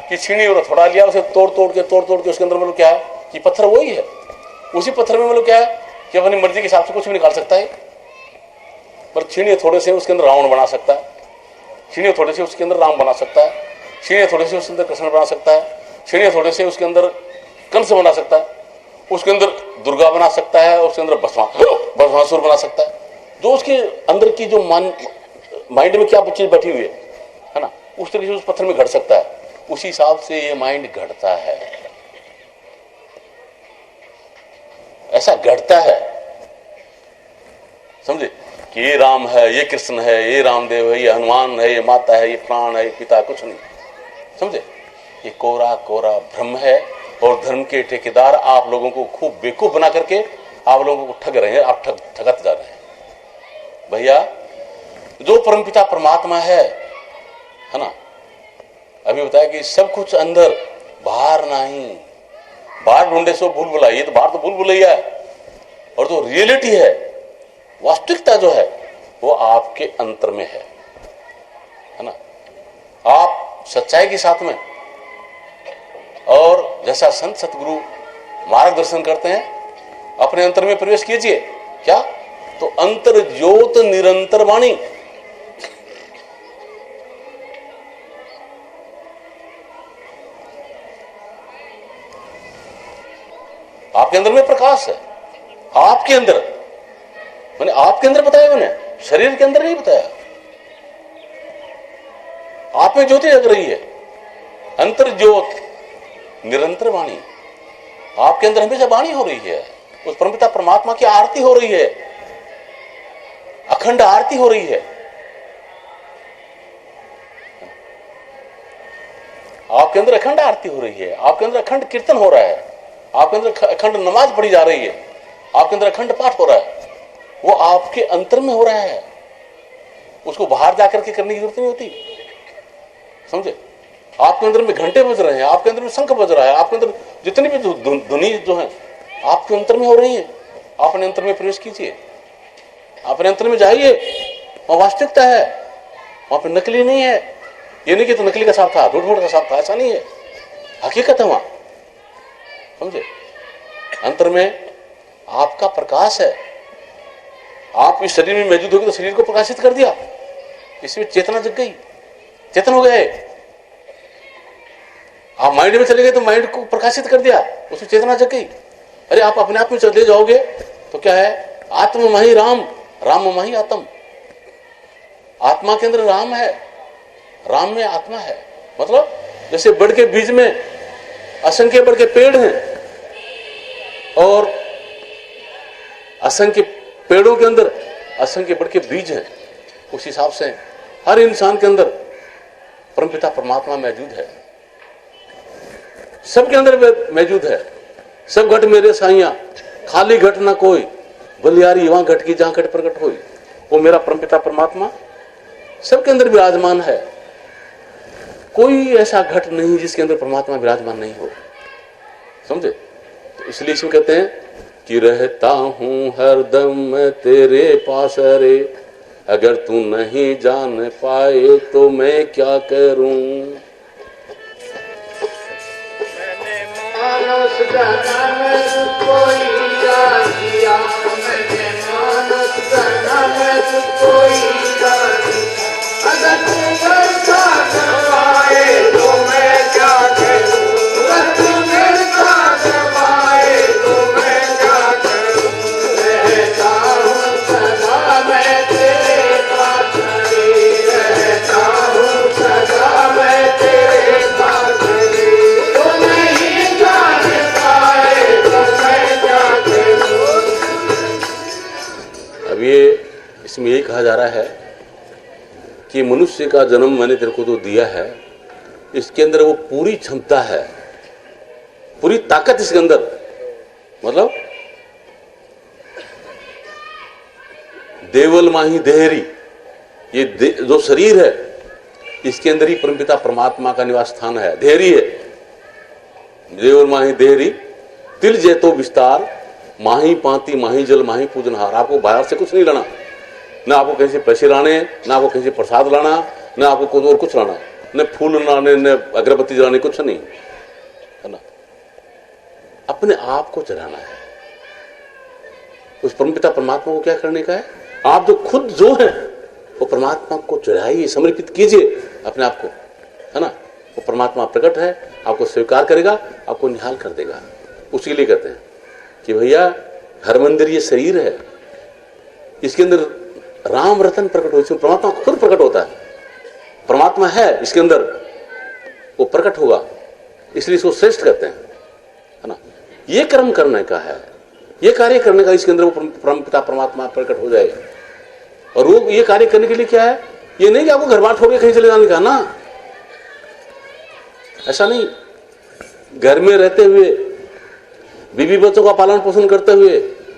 कि छीनी और हथौड़ा लिया, उसे तोड़ तोड़ के उसके अंदर मतलब क्या है कि पत्थर वही है, उसी पत्थर में मतलब क्या है कि अपनी मर्जी के हिसाब से कुछ भी निकाल सकता है। पर छीनी थोड़े से उसके अंदर रावण बना सकता है, छीनी थोड़े से उसके अंदर राम बना सकता है, छीनी थोड़े से उसके अंदर कृष्ण बना सकता है, छीनी थोड़े से उसके अंदर कंस बना सकता है, उसके अंदर दुर्गा बना सकता है, उसके अंदर भस्मासुर बना सकता है। जो उसके अंदर की जो माइंड में क्या चीज बैठी हुई है ना, उस तरीके से उस पत्थर में घट सकता है। उसी हिसाब से ये माइंड घटता है, ऐसा घटता है, समझे कि ये राम है, ये कृष्ण है, ये रामदेव है, ये हनुमान है, ये माता है, ये प्राण है, ये पिता, कुछ नहीं, समझे। ये कोरा कोरा भ्रम है। और धर्म के ठेकेदार आप लोगों को खूब बेवकूफ बना करके आप लोगों को ठग रहे हैं, आप ठगत जा रहे हैं। भैया जो परमपिता परमात्मा है ना, अभी बताया कि सब कुछ अंदर, बाहर नहीं। बाहर ढूंढे सो भूल भुलैया, तो बाहर तो भूल भुलैया है। और जो रियलिटी है, वास्तविकता जो है, वो आपके अंतर में है ना। आप सच्चाई के साथ में, और जैसा संत सतगुरु मार्गदर्शन करते हैं, अपने अंतर में प्रवेश कीजिए। क्या? तो अंतर ज्योत निरंतर वाणी। आपके अंदर में प्रकाश है, आपके अंदर, मैंने आपके अंदर बताया, मैंने शरीर के अंदर नहीं बताया। आप में ज्योति जग रही है, अंतर ज्योत निरंतर वाणी। आपके अंदर हमेशा वाणी हो रही है, उस परमपिता परमात्मा की आरती हो रही है, अखंड आरती हो रही है। आपके अंदर अखंड आरती हो रही है, आपके अंदर अखंड कीर्तन हो रहा है, आपके अंदर अखंड नमाज पढ़ी जा रही है, आपके अंदर अखंड पाठ हो रहा है। वो आपके अंतर में हो रहा है, उसको बाहर जाकर के करने की जरूरत नहीं होती, समझे। आपके अंदर में घंटे बज रहे हैं, आपके अंदर में शंख बज रहा है, आपके अंदर जितनी भी ध्वनि जो है आपके अंतर में हो रही है। अपने अंतर में प्रवेश कीजिए, अपने अंतर में जाइए, वहां वास्तविकता है, वहां पे नकली नहीं है। ये नहीं कि तो नकली का साथ था, झूठ मूठ का साथ था, ऐसा नहीं है, हकीकत है वहां, समझे। अंतर में आपका प्रकाश है। आप इस शरीर में मौजूद होगी तो शरीर को प्रकाशित कर दिया, इसमें चेतना जग गई, चेतन हो गए। आप माइंड में चले गए तो माइंड को प्रकाशित कर दिया, उसमें चेतना जग गई। अरे आप अपने आप में चले जाओगे तो क्या है, आत्म माही राम, राम माही आत्म। आत्मा के अंदर राम है, राम में आत्मा है। मतलब जैसे बड़ के बीज में असंख्य बड़ के पेड़ हैं, और असंख्य पेड़ों के अंदर असंख्य बड़ के बीज हैं, उस हिसाब से हर इंसान के अंदर परमपिता परमात्मा मौजूद है, सबके अंदर मौजूद है। सब घट मेरे साइया, खाली घट ना कोई, बलियारी वहां घट की जहां घट प्रकट हुई। वो मेरा परमपिता परमात्मा सबके अंदर विराजमान है। कोई ऐसा घट नहीं जिसके अंदर परमात्मा विराजमान नहीं हो, समझे? तो इसलिए इसमें कहते हैं कि रहता हूं हरदम मैं तेरे पास रे, अगर तू नहीं जान पाए तो मैं क्या करूं। मैंने मानस जन्म कोई किया, मैंने मानस जन्म कोई किया, अगर तू मेरा जमाए तो मैं क्या करूं, अगर तू मेरा जमाए तो मैं क्या करूं। रहता हूँ सदा मैं तेरे पास रे, रहता हूँ सदा मैं तेरे पास रे, तो नहीं जान पाए तो मैं क्या करूं। अब ये इसमें यही कहा जा रहा है कि मनुष्य का जन्म मैंने तेरे को जो दिया है, इसके अंदर वो पूरी क्षमता है, पूरी ताकत इसके अंदर, मतलब देवल माही देहरी, ये जो शरीर है इसके अंदर ही परमपिता परमात्मा का निवास स्थान है, देहरी है। देवल माही देहरी तिल जैतो विस्तार, माही पाती माही जल माही पूजनहार। आपको बाहर से कुछ नहीं लाना, न आपको कहीं से पैसे लाने, न आपको कहीं से प्रसाद लाना, न आपको कोई और कुछ लाना, न फूल लाने, न अगरबत्ती जलाने, कुछ नहीं है ना। अपने आप को चढ़ाना है। उस परमपिता परमात्मा को क्या करने का है? आप जो खुद जो है वो परमात्मा को चढ़ाइए, समर्पित कीजिए अपने आप को, है ना। वो परमात्मा प्रकट है, आपको स्वीकार करेगा, आपको निहाल कर देगा। उसी लिए कहते हैं कि भैया हर मंदिर ये शरीर है, इसके अंदर राम रतन प्रकट हो, इसमें परमात्मा खुद प्रकट होता है, परमात्मा है इसके अंदर, वो प्रकट होगा, इसलिए इसको श्रेष्ठ कहते हैं, है ना। ये कर्म करने का है, ये कार्य करने का, इसके अंदर वो परमपिता परमात्मा प्रकट हो जाए। और वो ये कार्य करने के लिए क्या है? ये नहीं कि आपको घर बार छोड़ के कहीं चले जाने का ना, ऐसा नहीं। घर में रहते हुए, बीवी बच्चों का पालन पोषण करते हुए,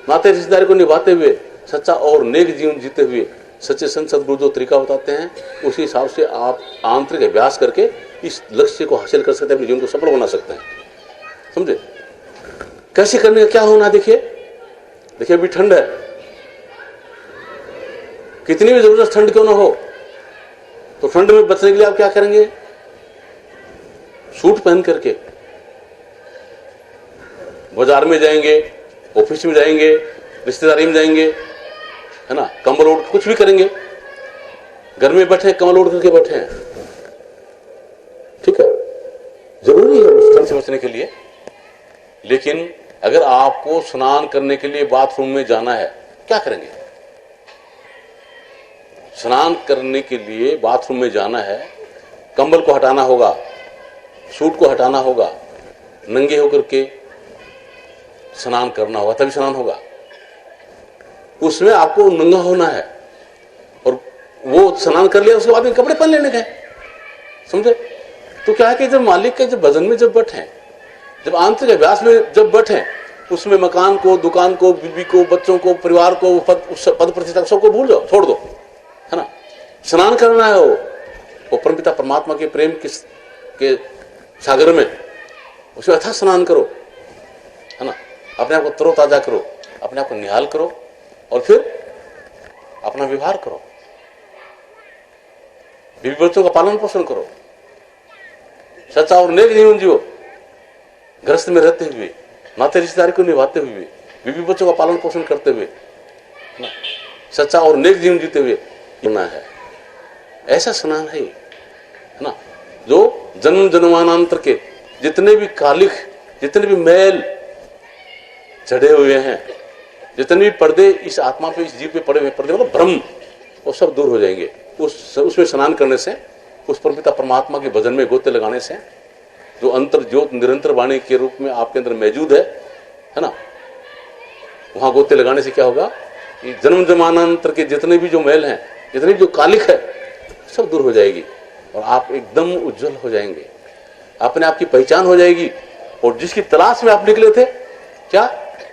नाते रिश्तेदारी को निभाते हुए, सच्चा और नेक जीवन जीते हुए सच्चे संत सदगुरु जो तरीका बताते हैं, उसी हिसाब से आप आंतरिक अभ्यास करके इस लक्ष्य को हासिल कर सकते हैं, अपने जीवन को सफल बना सकते हैं। समझे? कैसे करने का क्या होना? देखिए अभी ठंड है, कितनी भी जबरदस्त ठंड क्यों ना हो, तो ठंड में बचने के लिए आप क्या करेंगे? सूट पहन करके बाजार में जाएंगे, ऑफिस में जाएंगे, रिश्तेदारी में जाएंगे, है ना, कंबल ओढ़ कुछ भी करेंगे। घर में बैठे कंबल ओढ़ करके बैठे हैं, ठीक है, जरूरी है उस ठंड से बचने के लिए। लेकिन अगर आपको स्नान करने के लिए बाथरूम में जाना है, क्या करेंगे? स्नान करने के लिए बाथरूम में जाना है, कंबल को हटाना होगा, सूट को हटाना होगा, नंगे होकर के स्नान करना होगा, तभी स्नान होगा। उसमें आपको नंगा होना है, और वो स्नान कर लिया उसके बाद में कपड़े पहन लेने का है। समझे? तो क्या है कि जब मालिक के जब भजन में जब बैठे, जब आंतरिक अभ्यास में जब बैठे, उसमें मकान को, दुकान को, बीवी को, बच्चों को, परिवार को, पद प्रतिष्ठा सबको भूल जाओ, छोड़ दो, है ना। स्नान करना है वो परमपिता परमात्मा के प्रेम के सागर में, उसे अथाह स्नान करो, है ना। अपने आप को तरोताजा करो, अपने आप को निहाल करो, और फिर अपना व्यवहार करो, बीवी बच्चों का पालन पोषण करो, सच्चा और नेक जीवन जियो, गृहस्थ में रहते हुए, नाते रिश्तेदारी को निभाते हुए, बीवी बच्चों का पालन पोषण करते हुए, ना, सच्चा और नेक जीवन जीते हुए होना है। ऐसा स्नान है ना, जो जन्म जन्मांतर के जितने भी कालिख, जितने भी मैल चढ़े हुए हैं, जितने भी पर्दे इस आत्मा पे, इस जीव पे पड़े हुए पर्दे, मतलब भ्रम, वो सब दूर हो जाएंगे उसमें स्नान करने से, उस परमपिता परमात्मा के भजन में गोते लगाने से, जो अंतर ज्योत निरंतर वाणी के रूप में आपके अंदर मौजूद है ना, वहां गोते लगाने से क्या होगा? जन्म जन्मांतर के जितने भी जो मैल हैं, जितने भी जो कालिख है, सब दूर हो जाएगी, और आप एकदम उज्जवल हो जाएंगे, अपने आप की पहचान हो जाएगी। और जिसकी तलाश में आप निकले थे, क्या?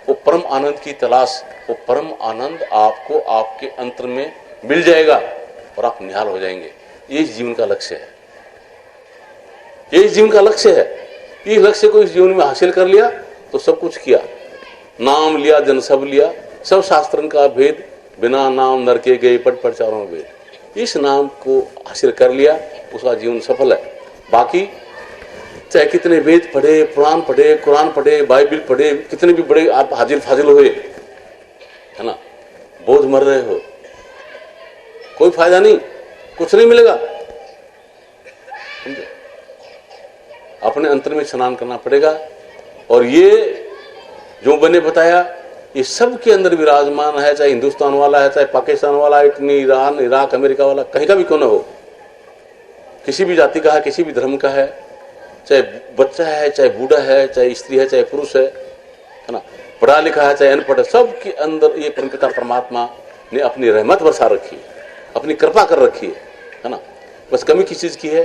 वो परम आनंद की तलाश, वो परम आनंद आपको आपके अंतर में मिल जाएगा, और आप निहाल हो जाएंगे। ये इस जीवन का लक्ष्य है, ये इस जीवन का लक्ष्य है। इस लक्ष्य को इस जीवन में हासिल कर लिया, तो सब कुछ किया, नाम लिया जन सब लिया, सब शास्त्रन का भेद, बिना नाम नर के गए पट पट चारों वेद। इस नाम को हासिल कर लिया, उसका जीवन सफल है। बाकी चाहे कितने वेद पढ़े, पुराण पढ़े, कुरान पढ़े, बाइबिल पढ़े, कितने भी बड़े आप हाजिर फाजिल हुए, है ना, बोझ मर रहे हो, कोई फायदा नहीं, कुछ नहीं मिलेगा। अपने अंतर में स्नान करना पड़ेगा। और ये जो मैंने बताया ये सब के अंदर विराजमान है, चाहे हिंदुस्तान वाला है, चाहे पाकिस्तान वाला, इटली, ईरान, इराक, अमेरिका वाला, कहीं का भी क्यों ना हो, किसी भी जाति का है, किसी भी धर्म का है, चाहे बच्चा है, चाहे बूढ़ा है, चाहे स्त्री है, चाहे पुरुष है ना, पढ़ा लिखा है, चाहे अनपढ़ है, सब के अंदर ये परमपिता परमात्मा ने अपनी रहमत बरसा रखी है, अपनी कृपा कर रखी है ना। बस कमी किस चीज की है,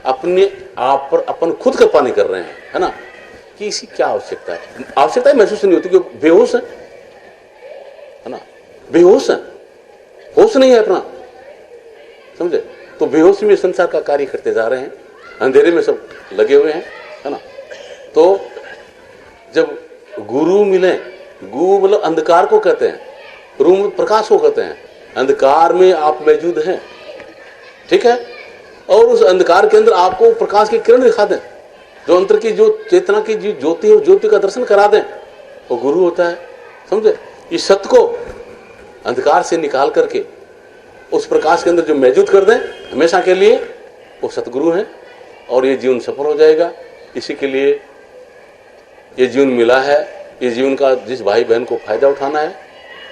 अपने आप पर अपन खुद कृपा नहीं कर रहे हैं, है ना, कि इसकी क्या आवश्यकता है। आवश्यकता महसूस नहीं होती, क्योंकि बेहोश है ना, बेहोश है, होश नहीं है अपना, समझे। तो बेहोशी में संसार का कार्य करते जा रहे हैं, अंधेरे में सब लगे हुए हैं, है ना। तो जब गुरु मिले, गुरु मतलब अंधकार को कहते हैं, रूम प्रकाश को कहते हैं, अंधकार में आप मौजूद हैं, ठीक है, और उस अंधकार के अंदर आपको प्रकाश की किरण दिखा दें, जो अंतर की जो चेतना की जो ज्योति है, ज्योति का दर्शन करा दें, वो गुरु होता है, समझे। इस सत्य को अंधकार से निकाल करके उस प्रकाश के अंदर जो मौजूद कर दें हमेशा के लिए, वो सतगुरु हैं, और ये जीवन सफल हो जाएगा। इसी के लिए ये जीवन मिला है। ये जीवन का जिस भाई बहन को फायदा उठाना है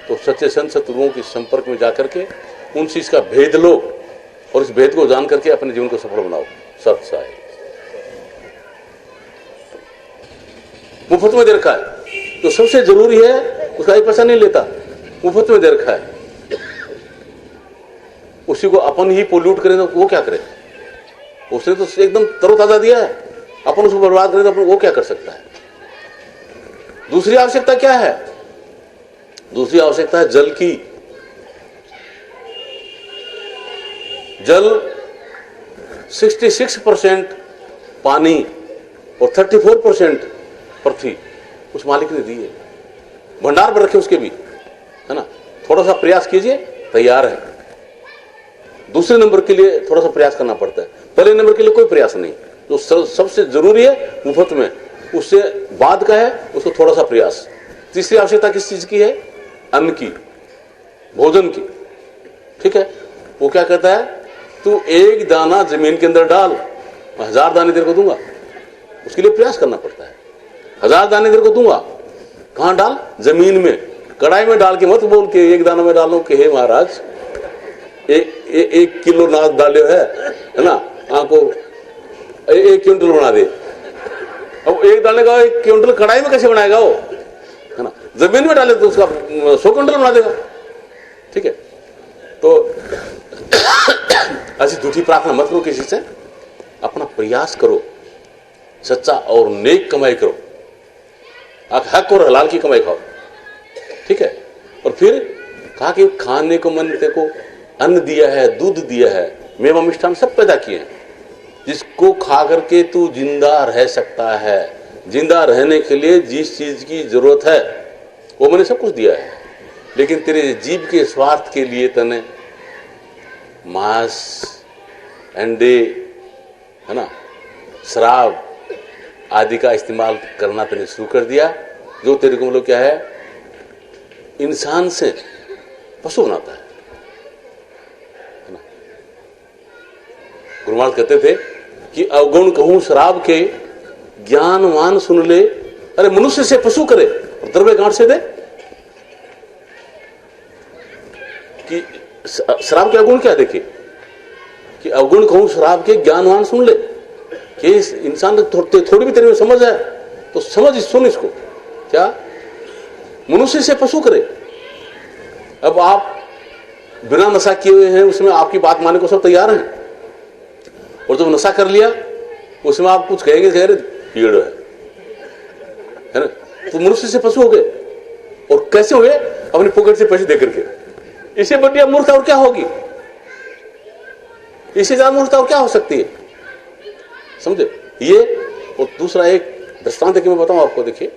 तो सच्चे संत सतगुरुओं के संपर्क में जाकर के उनसे इसका भेद लो, और इस भेद को जान करके अपने जीवन को सफल बनाओ। सत्य साहिब मुफ्त में दे रखा है, तो सबसे जरूरी है उसका एक पैसा नहीं लेता, मुफ्त में दे रखा है। उसी को अपन ही पोल्यूट करें तो वो क्या करे, उसने तो एकदम तरोताजा दिया है, अपन उसको बर्बाद करें तो अपन वो क्या कर सकता है। दूसरी आवश्यकता क्या है, दूसरी आवश्यकता है जल की। जल 66% पानी और 34% पृथ्वी उस मालिक ने दी है, भंडार पर रखे उसके भी, है ना। थोड़ा सा प्रयास कीजिए, तैयार है। दूसरे नंबर के लिए थोड़ा सा प्रयास करना पड़ता है, पहले नंबर के लिए कोई प्रयास नहीं। जो सबसे जरूरी है मुफ्त में, उससे बाद का है उसको थोड़ा सा प्रयास। तीसरी आवश्यकता किस चीज की है, अन्न की, भोजन की, ठीक है। वो क्या कहता है, तू एक दाना जमीन के अंदर डाल, मैं 1000 दाने तेरे को दूंगा। उसके लिए प्रयास करना पड़ता है। 1000 दाने तेरे को दूंगा, कहां डाल, जमीन में, कढ़ाई में डाल के मत बोल के एक दाना में डालो कि हे महाराज 1 किलो नाच डाले है ना, आपको 1 क्विंटल बना दे। अब एक डालने का 1 क्विंटल कढ़ाई में कैसे बनाएगा वो, है ना। जमीन में डाले तो उसका 100 क्विंटल बना देगा, ठीक है। तो ऐसी झूठी प्रार्थना मत करो किसी से, अपना प्रयास करो, सच्चा और नेक कमाई करो, हक और हलाल की कमाई खाओ, ठीक है। और फिर कहा कि खाने को मन तेरे को अन्न दिया है, दूध दिया है, मेवा मिष्ठान सब पैदा किए हैं, जिसको खा करके तू जिंदा रह सकता है। जिंदा रहने के लिए जिस चीज की जरूरत है वो मैंने सब कुछ दिया है, लेकिन तेरे जीव के स्वार्थ के लिए तने मांस, अंडे, है ना, शराब आदि का इस्तेमाल करना तने शुरू कर दिया, जो तेरे को मतलब क्या है, इंसान से पशु बनाता है ना। गुरु महाराज कहते थे कि अवगुण कहूं शराब के, ज्ञानवान सुन ले, अरे मनुष्य से पशु करे और द्रव्य गांठ से दे। कि शराब के अवगुण क्या देखे, कि अवगुण कहूं शराब के, ज्ञानवान सुन ले, कि इस इंसान थोड़ी भी तेरे में समझ है तो समझ, सुन इसको, क्या मनुष्य से पशु करे। अब आप बिना नशा किए हुए हैं, उसमें आपकी बात मानने को सब तैयार हैं, और जब नशा कर लिया उसमें आप कुछ कहेंगे, कह रहे कीड़ है ना, तो मनुष्य से पशु हो गए। और कैसे हुए, अपनी पॉकेट से पैसे देकर के। इससे बढ़िया मूर्खता और क्या होगी, इससे ज्यादा मूर्खता और क्या हो सकती है, समझे। ये और दूसरा एक दृष्टांत कि मैं बताऊं आपको, देखिए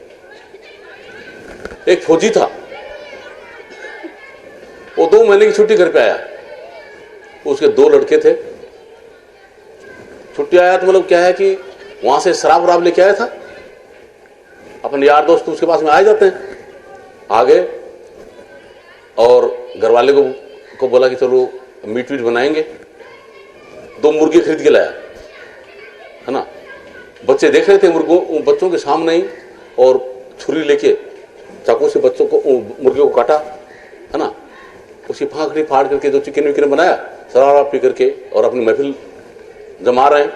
एक फौजी था, वो 2 महीने की छुट्टी घर पे आया, उसके 2 लड़के थे। छुट्टी आया तो मतलब क्या है कि वहां से शराब वराब लेके आया था, अपने यार दोस्त उसके पास में आ जाते हैं। आ गए और घर वाले को बोला कि चलो मीट वीट बनाएंगे। 2 मुर्गे खरीद के लाया, है ना। बच्चे देख रहे थे मुर्गों, बच्चों के सामने ही, और छुरी लेके चाकू से बच्चों को, मुर्गे को काटा, है ना। उसकी फांकड़ी फाड़ करके जो चिकन विकन बनाया, शराब पी करके, और अपनी महफिल जमा रहे हैं।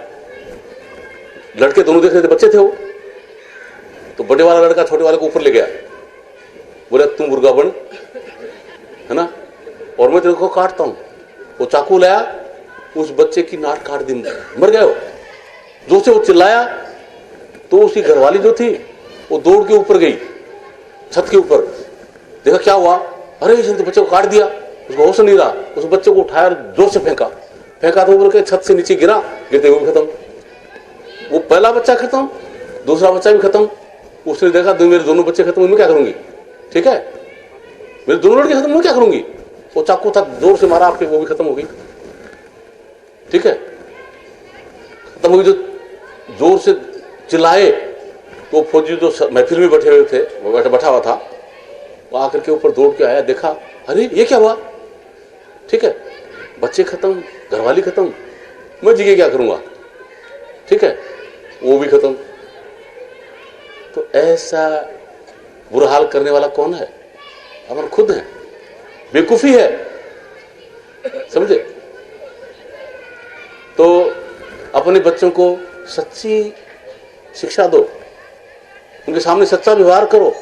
लड़के दोनों देख रहे थे, बच्चे थे वो। तो बड़े वाला लड़का छोटे वाले को ऊपर ले गया, बोला तुम मुर्गा बन, है ना, और मैं तेरे को काटता हूं। वो चाकू लाया, उस बच्चे की नाक काट दी, मर गया वो। जो से वो चिल्लाया तो उसकी घरवाली जो थी वो दौड़ के ऊपर गई, छत के ऊपर। देखा क्या हुआ, अरे इसने तो बच्चे को काट दिया। उसको होश नहीं रहा, उस बच्चे को उठाया, जोर से फेंका तो बोल के छत से नीचे गिरा, गिरते हुए खत्म। वो पहला बच्चा खत्म, दूसरा बच्चा भी खत्म। उसने देखा मेरे दोनों बच्चे खत्म, मैं क्या करूंगी, ठीक है, मेरे दोनों लड़के खत्म, मैं क्या करूंगी। वो चाकू था, जोर से मारा आपके, वो भी खत्म हो गई, ठीक है, खत्म हो गई। जो जोर से चिल्लाए तो फौजी जो महफिल में बैठे हुए थे, वो बैठा हुआ था, वो आकर के ऊपर दौड़ के आया, देखा अरे ये क्या हुआ, ठीक है, बच्चे खत्म, घरवाली खत्म, मैं जी के क्या करूंगा, ठीक है, वो भी खत्म। तो ऐसा बुरा हाल करने वाला कौन है? हम खुद हैं, बेवकूफी है, समझे। तो अपने बच्चों को सच्ची शिक्षा दो, उनके सामने सच्चा व्यवहार करो,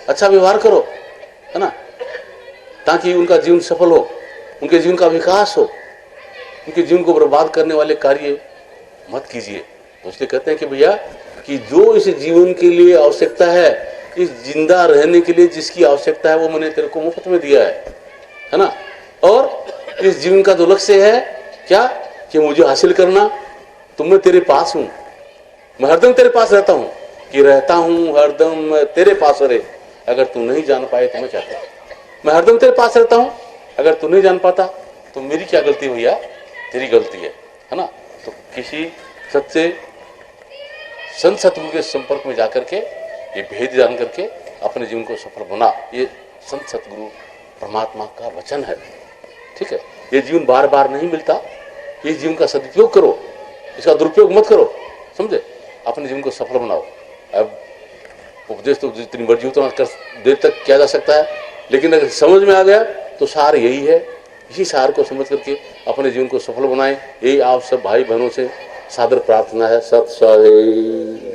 अच्छा व्यवहार करो, है ना, ताकि उनका जीवन सफल हो, उनके जीवन का विकास हो। उनके जीवन को बर्बाद करने वाले कार्य मत कीजिए। तो इसलिए कहते हैं कि भैया कि जो इस जीवन के लिए आवश्यकता है, इस जिंदा रहने के लिए जिसकी आवश्यकता है, वो मैंने तेरे को मुफ्त में दिया है ना। और इस जीवन का जो लक्ष्य है क्या, कि मुझे हासिल करना, तो मैं तेरे पास हूं, मैं हरदम तेरे पास रहता हूं, कि रहता हूं हरदम मैं तेरे पास रहे। अगर तू नहीं जान पाए तो मैं क्या करूं, मैं हरदम तेरे पास रहता हूं, अगर तू नहीं जान पाता तो मेरी क्या गलती भैया, तेरी गलती है ना। तो किसी सच्चे संत सतगुरु के संपर्क में जाकर के ये भेद जान करके अपने जीवन को सफल बना, ये संत सतगुरु परमात्मा का वचन है, ठीक है। ये जीवन बार बार नहीं मिलता, इस जीवन का सदुपयोग करो, इसका दुरुपयोग मत करो, समझे। अपने जीवन को सफल बनाओ। अब उपदेश तो जितनी मर्जी उतना देर तक किया जा सकता है, लेकिन अगर समझ में आ गया तो सार यही है। इसी सार को समझ करके अपने जीवन को सफल बनाएं, यही आप सब भाई बहनों से सादर प्रार्थना है। सत साई।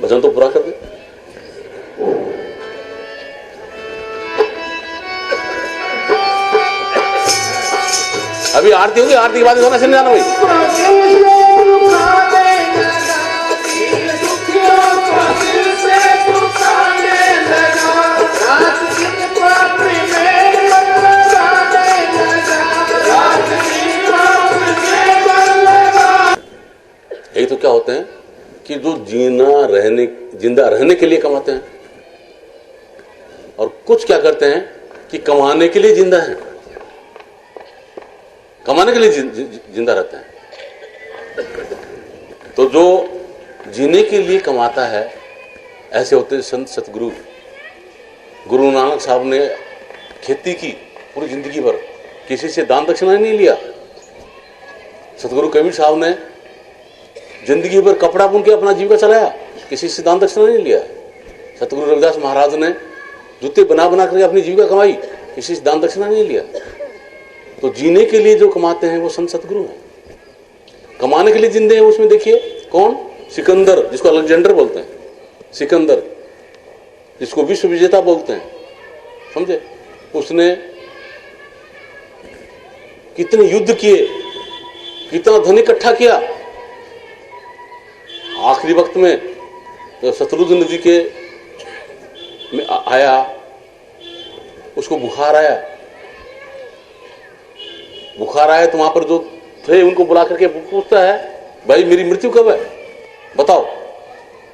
भजन तो पूरा कर दे। अभी आरती होगी, आरती के बाद गाना सुनने जाना भाई। यही तो क्या होते हैं कि जो जिंदा रहने के लिए कमाते हैं, और कुछ क्या करते हैं कि कमाने के लिए जिंदा हैं, कमाने के लिए जिंदा रहते हैं। तो जो जीने के लिए कमाता है, ऐसे होते हैं संत सतगुरु। गुरु नानक साहब ने खेती की पूरी जिंदगी भर, किसी से दान दक्षिणा नहीं लिया। सतगुरु कबीर साहब ने जिंदगी भर कपड़ा बुन के अपना जीविका चलाया, किसी से दान दक्षिणा नहीं लिया। सतगुरु रविदास महाराज ने जूते बना बना करके अपनी जीविका कमाई, किसी से दान दक्षिणा नहीं लिया। तो जीने के लिए जो कमाते हैं वो संत सतगुरु हैं। कमाने के लिए जिंदे हैं उसमें देखिए कौन, सिकंदर, जिसको अलेक्जेंडर बोलते हैं, सिकंदर जिसको विश्व विजेता बोलते हैं, समझे। उसने कितने युद्ध किए, कितना धन इकट्ठा किया। आखिरी वक्त में जब शत्रुघ्न नदी के में आया, उसको बुखार आया तो वहां पर जो थे उनको बुला करके पूछता है, भाई मेरी मृत्यु कब है बताओ।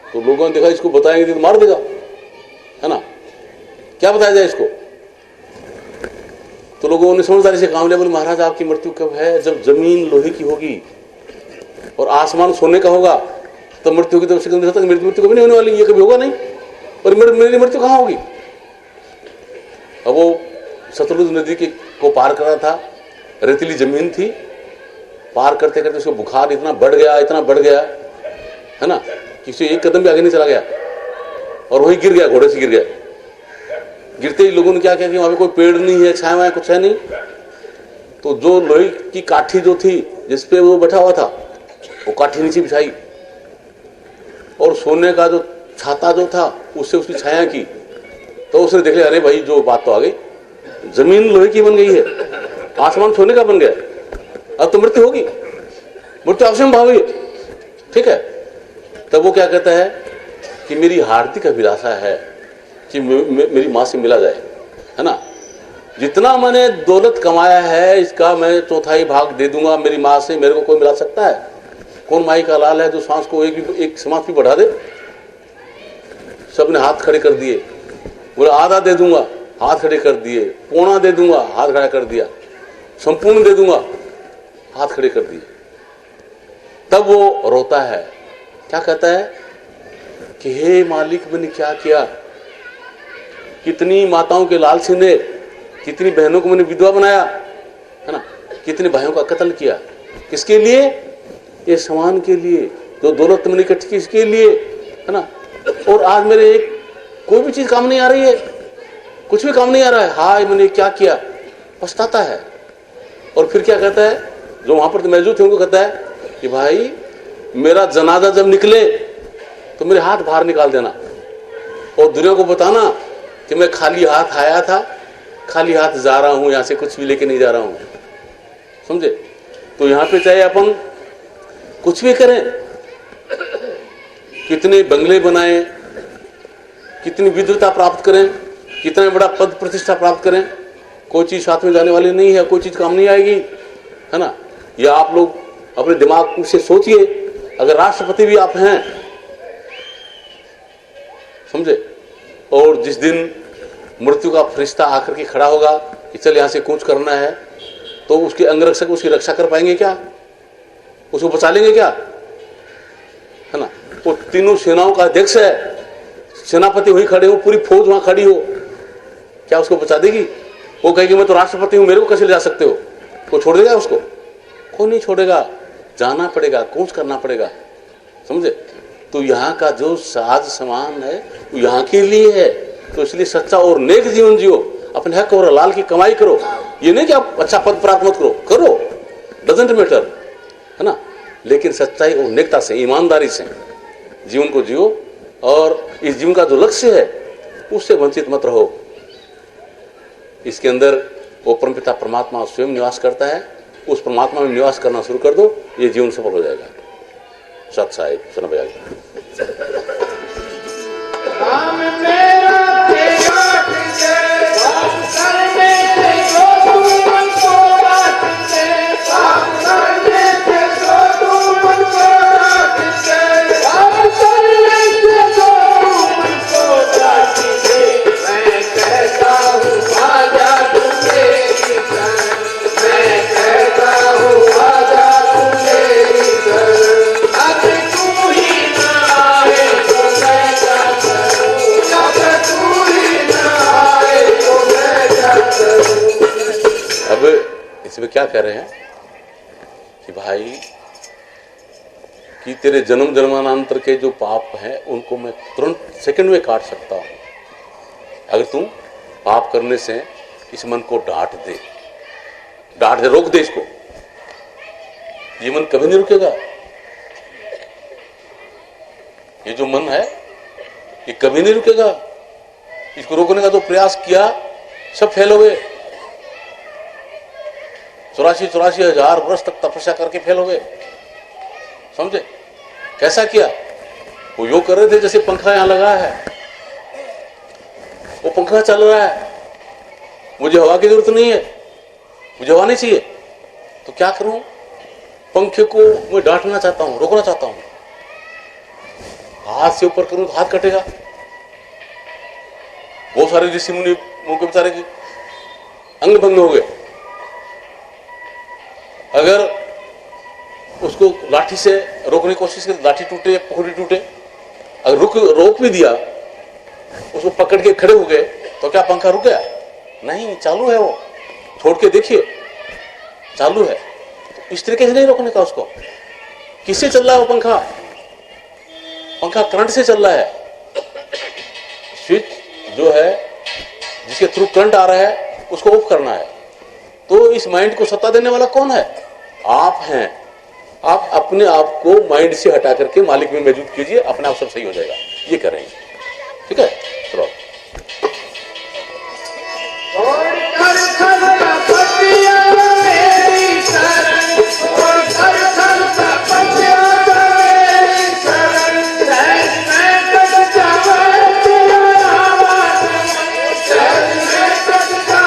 तो लोगों ने देखा इसको बताएंगे तो मार देगा, है ना, क्या बताया जाए इसको। तो लोगों ने समझदारी से काम लिया, बोले महाराज आपकी मृत्यु कब है? जब जमीन लोहे की होगी और आसमान सोने का होगा तो मृत्यु की, तो मृत्यु कभी नहीं होने वाली, ये कभी होगा नहीं, और मेरी मृत्यु कहाँ होगी? अब वो सतलुज नदी को पार कर रहा था, रेतीली जमीन थी, पार करते करते उसको बुखार इतना बढ़ गया है ना, किसी एक कदम भी आगे नहीं चला गया और वही गिर गया, घोड़े से गिर गया। गिरते ही लोगों ने क्या किया कि वहां पे कोई पेड़ नहीं है, छाया वाया कुछ है नहीं, तो जो लोहे की काठी जो थी जिसपे वो बैठा हुआ था वो काठी नीचे बिछाई और सोने का जो छाता जो था उससे उसकी छाया की। तो उसने देख लिया, अरे भाई जो बात तो आ गई, जमीन लोहे की बन गई है, आसमान सोने का बन गया, अब तो मृत्यु होगी, मृत्यु अवश्य भावी है, ठीक है। तब वो क्या कहता है कि मेरी हार्दिक अभिलाषा है कि मेरी मां से मिला जाए, है ना, जितना मैंने दौलत कमाया है इसका मैं चौथाई भाग दे दूंगा, मेरी मां से मेरे को कोई मिला सकता है? कौन माई का लाल है जो सांस को एक समाज भी बढ़ा दे? सबने हाथ खड़े कर दिए, बोले आधा दे दूंगा, हाथ खड़े कर दिए, पौना दे दूंगा, हाथ खड़ा कर दिया, संपूर्ण दे दूंगा, हाथ खड़े कर दिए। तब वो रोता है, क्या कहता है कि हे मालिक मैंने क्या किया, कितनी माताओं के लाल सीने, कितनी बहनों को मैंने विधवा बनाया, है ना, कितने भाइयों का कत्ल किया, किसके लिए? ये समान के लिए, जो दौलत मैंने इकट्ठी की इसके लिए, है ना, और आज मेरे एक कोई भी चीज काम नहीं आ रही है, कुछ भी काम नहीं आ रहा है, हाय मैंने क्या किया, पछताता है। और फिर क्या कहता है, जो वहां पर तो मौजूद थे उनको कहता है कि भाई मेरा जनाजा जब निकले तो मेरे हाथ बाहर निकाल देना और दुनिया को बताना कि मैं खाली हाथ आया था, खाली हाथ जा रहा हूं, यहां से कुछ भी लेके नहीं जा रहा हूं, समझे। तो यहां पे चाहे अपन कुछ भी करें, कितने बंगले बनाए, कितनी विद्वता प्राप्त करें, कितना बड़ा पद प्रतिष्ठा प्राप्त करें, कोई चीज साथ में जाने वाली नहीं है, कोई चीज काम नहीं आएगी, है ना। या आप लोग अपने दिमाग से सोचिए, अगर राष्ट्रपति भी आप हैं, समझे, और जिस दिन मृत्यु का फरिश्ता आकर के खड़ा होगा कि चल यहां से कूच करना है, तो उसके अंगरक्षक उसकी रक्षा कर पाएंगे क्या? उसको बचा लेंगे क्या? है ना। वो तीनों सेनाओं का अध्यक्ष है, सेनापति वही खड़े हो, पूरी फौज वहां खड़ी हो, क्या उसको बचा देगी? वो कहेगी मैं तो राष्ट्रपति हूं, मेरे को कैसे ले जा सकते हो? कोई छोड़ देगा उसको? कोई नहीं छोड़ेगा, जाना पड़ेगा, कूच करना पड़ेगा, समझे। तो यहाँ का जो साज समान है वो यहाँ के लिए है, तो इसलिए सच्चा और नेक जीवन जियो, अपने हक और हलाल की कमाई करो। ये नहीं कि आप अच्छा पद प्राप्त मत करो, डजंट मैटर, है ना, लेकिन सच्चाई और नेकता से, ईमानदारी से जीवन को जियो और इस जीवन का जो लक्ष्य है उससे वंचित मत रहो। इसके अंदर वो परमपिता परमात्मा स्वयं निवास करता है, उस परमात्मा में निवास करना शुरू कर दो, ये जीवन सफल हो जाएगा। सत साहिब सुना भैया। राम मेरा तेरा तुझे करने से जो तू मन को राखते, राम करने से जो तू मन को राखते, राम करने से जो तू मन को राखते, मैं कहता हूँ आजा तू मेरी शरण, मैं कहता हूँ आजा तू मेरी शरण, अब तू ही ना आए तो मैं क्या करूं, जब तू ही ना आए तो मैं क्या करूं। अब इसमें क्या कह रहे हैं कि भाई कि तेरे जन्म जन्मांतर के जो पाप हैं उनको मैं तुरंत सेकंड में काट सकता हूं, अगर तू पाप करने से इस मन को डांट दे, रोक दे इसको। ये मन कभी नहीं रुकेगा, ये जो मन है ये कभी नहीं रुकेगा। इसको रोकने का जो प्रयास किया सब फेल हो गए, 84 हजार वर्ष तक तपस्या करके फेल हो गए, समझे। कैसा किया? वो योग कर रहे थे जैसे पंखा यहां लगा है, वो पंखा चल रहा है, मुझे हवा की जरूरत नहीं है, मुझे हवा नहीं चाहिए, तो क्या करूं? पंखे को मैं डांटना चाहता हूं, रोकना चाहता हूं, हाथ से ऊपर करूं तो हाथ कटेगा, बहुत सारे ऋषि मुनि के बेचारे के अंग भंग हो गए। अगर उसको लाठी से रोकने की कोशिश की, लाठी टूटे या पकड़ी टूटे, अगर रोक भी दिया, उसको पकड़ के खड़े हो गए, तो क्या पंखा रुक गया? नहीं, चालू है। वो छोड़ के देखिए, चालू है। तो इस तरीके से नहीं रोकने का उसको। किससे चल रहा है वो पंखा? पंखा करंट से चल रहा है। स्विच जो है जिसके थ्रू करंट आ रहा है उसको ऑफ करना है। तो इस माइंड को सत्ता देने वाला कौन है? आप हैं। आप अपने आप को माइंड से हटा करके मालिक में मौजूद कीजिए, अपने आप सब सही हो जाएगा। ये करेंगे, ठीक है? चलो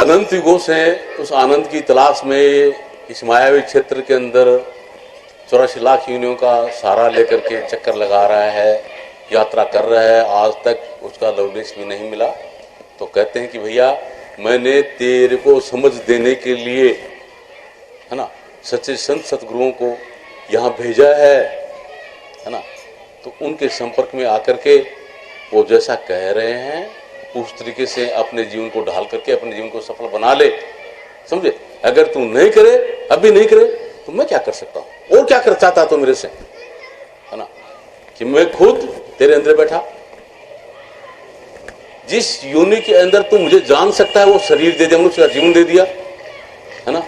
अनंत युगों से उस आनंद की तलाश में इस मायावी क्षेत्र के अंदर 84 लाख योनियों का सहारा लेकर के चक्कर लगा रहा है, यात्रा कर रहा है। आज तक उसका लवलेश भी नहीं मिला। तो कहते हैं कि भैया मैंने तेरे को समझ देने के लिए, है ना, सच्चे संत सतगुरुओं को यहाँ भेजा है ना। तो उनके संपर्क में आकर के वो जैसा कह रहे हैं उस तरीके से अपने जीवन को ढाल करके अपने जीवन को सफल बना ले, समझे? अगर तू नहीं करे, अभी नहीं करे, तो मैं क्या कर सकता हूं? और क्या कर चाहता तो मेरे से, है ना, कि मैं खुद तेरे अंदर बैठा। जिस योनि के अंदर तू मुझे जान सकता है वो शरीर दे दिया, मनुष्य का जीवन दे दिया, है ना।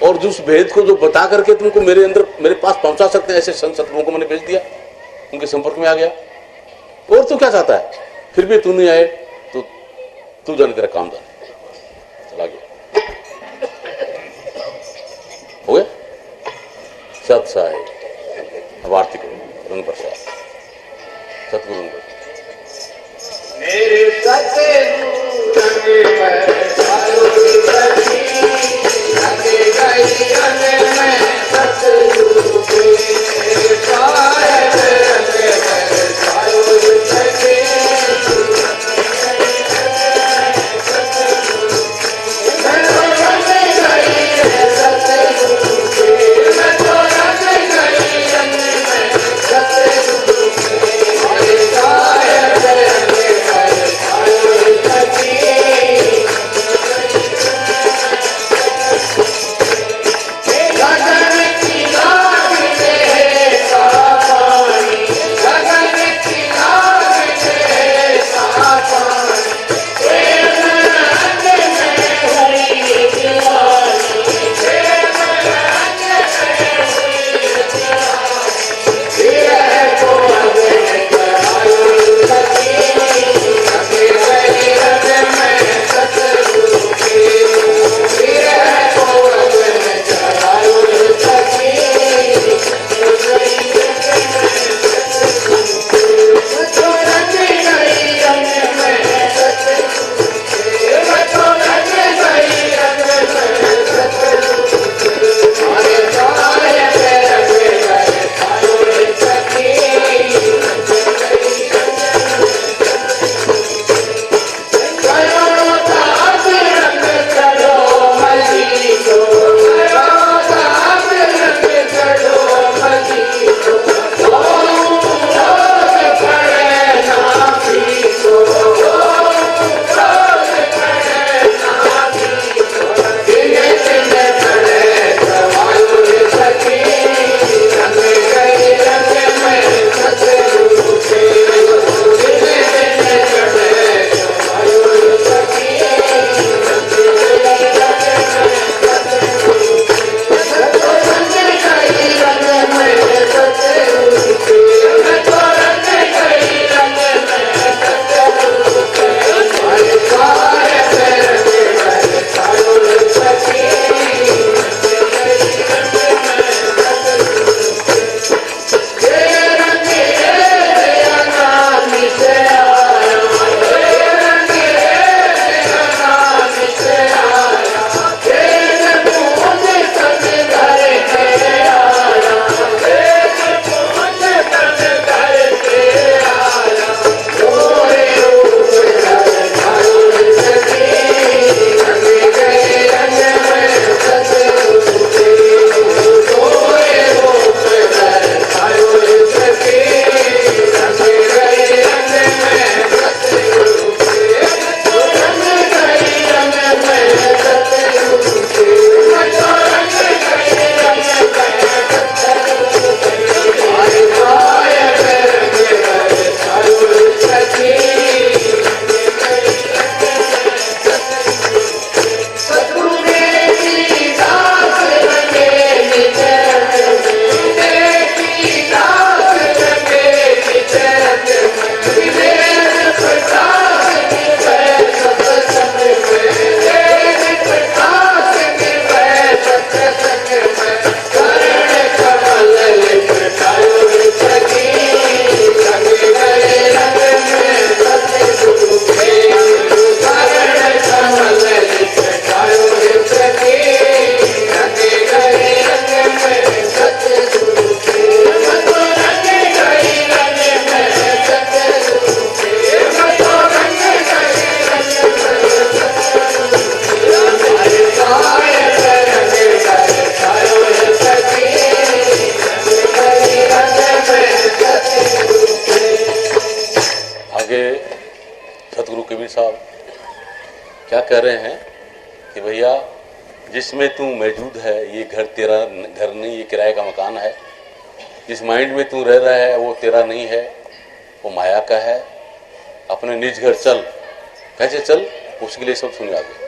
और जिस भेद को जो बता करके तुमको मेरे अंदर, मेरे पास पहुंचा सकते हैं, ऐसे संत सतगुरुओं को मैंने भेज दिया, उनके संपर्क में आ गया। और तू क्या चाहता है? फिर भी तू नहीं आए तो तू जाने, तेरा काम जाने, चला गया, हो गया। सत साहिब अब आरती करो, रंग प्रसाद सतगुरु मेरे सतगुरु रंग बरसायो सखी, रंग गई रंग में सतगुरु के शायद रंग बरसायो सखी। लगन की क्या कह रहे हैं कि भैया जिसमें तू मौजूद है ये घर तेरा घर नहीं, ये किराए का मकान है। जिस माइंड में तू रह रहा है वो तेरा नहीं है, वो माया का है। अपने निज घर चल, कैसे चल उसके लिए सब सुनिए आगे।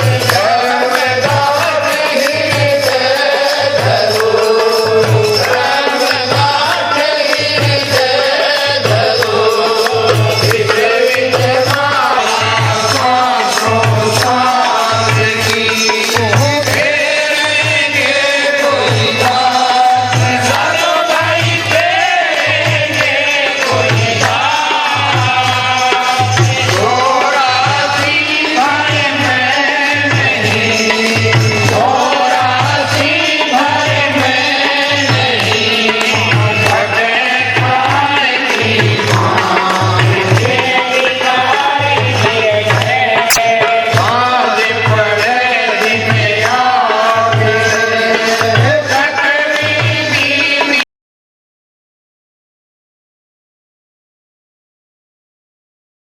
Yeah.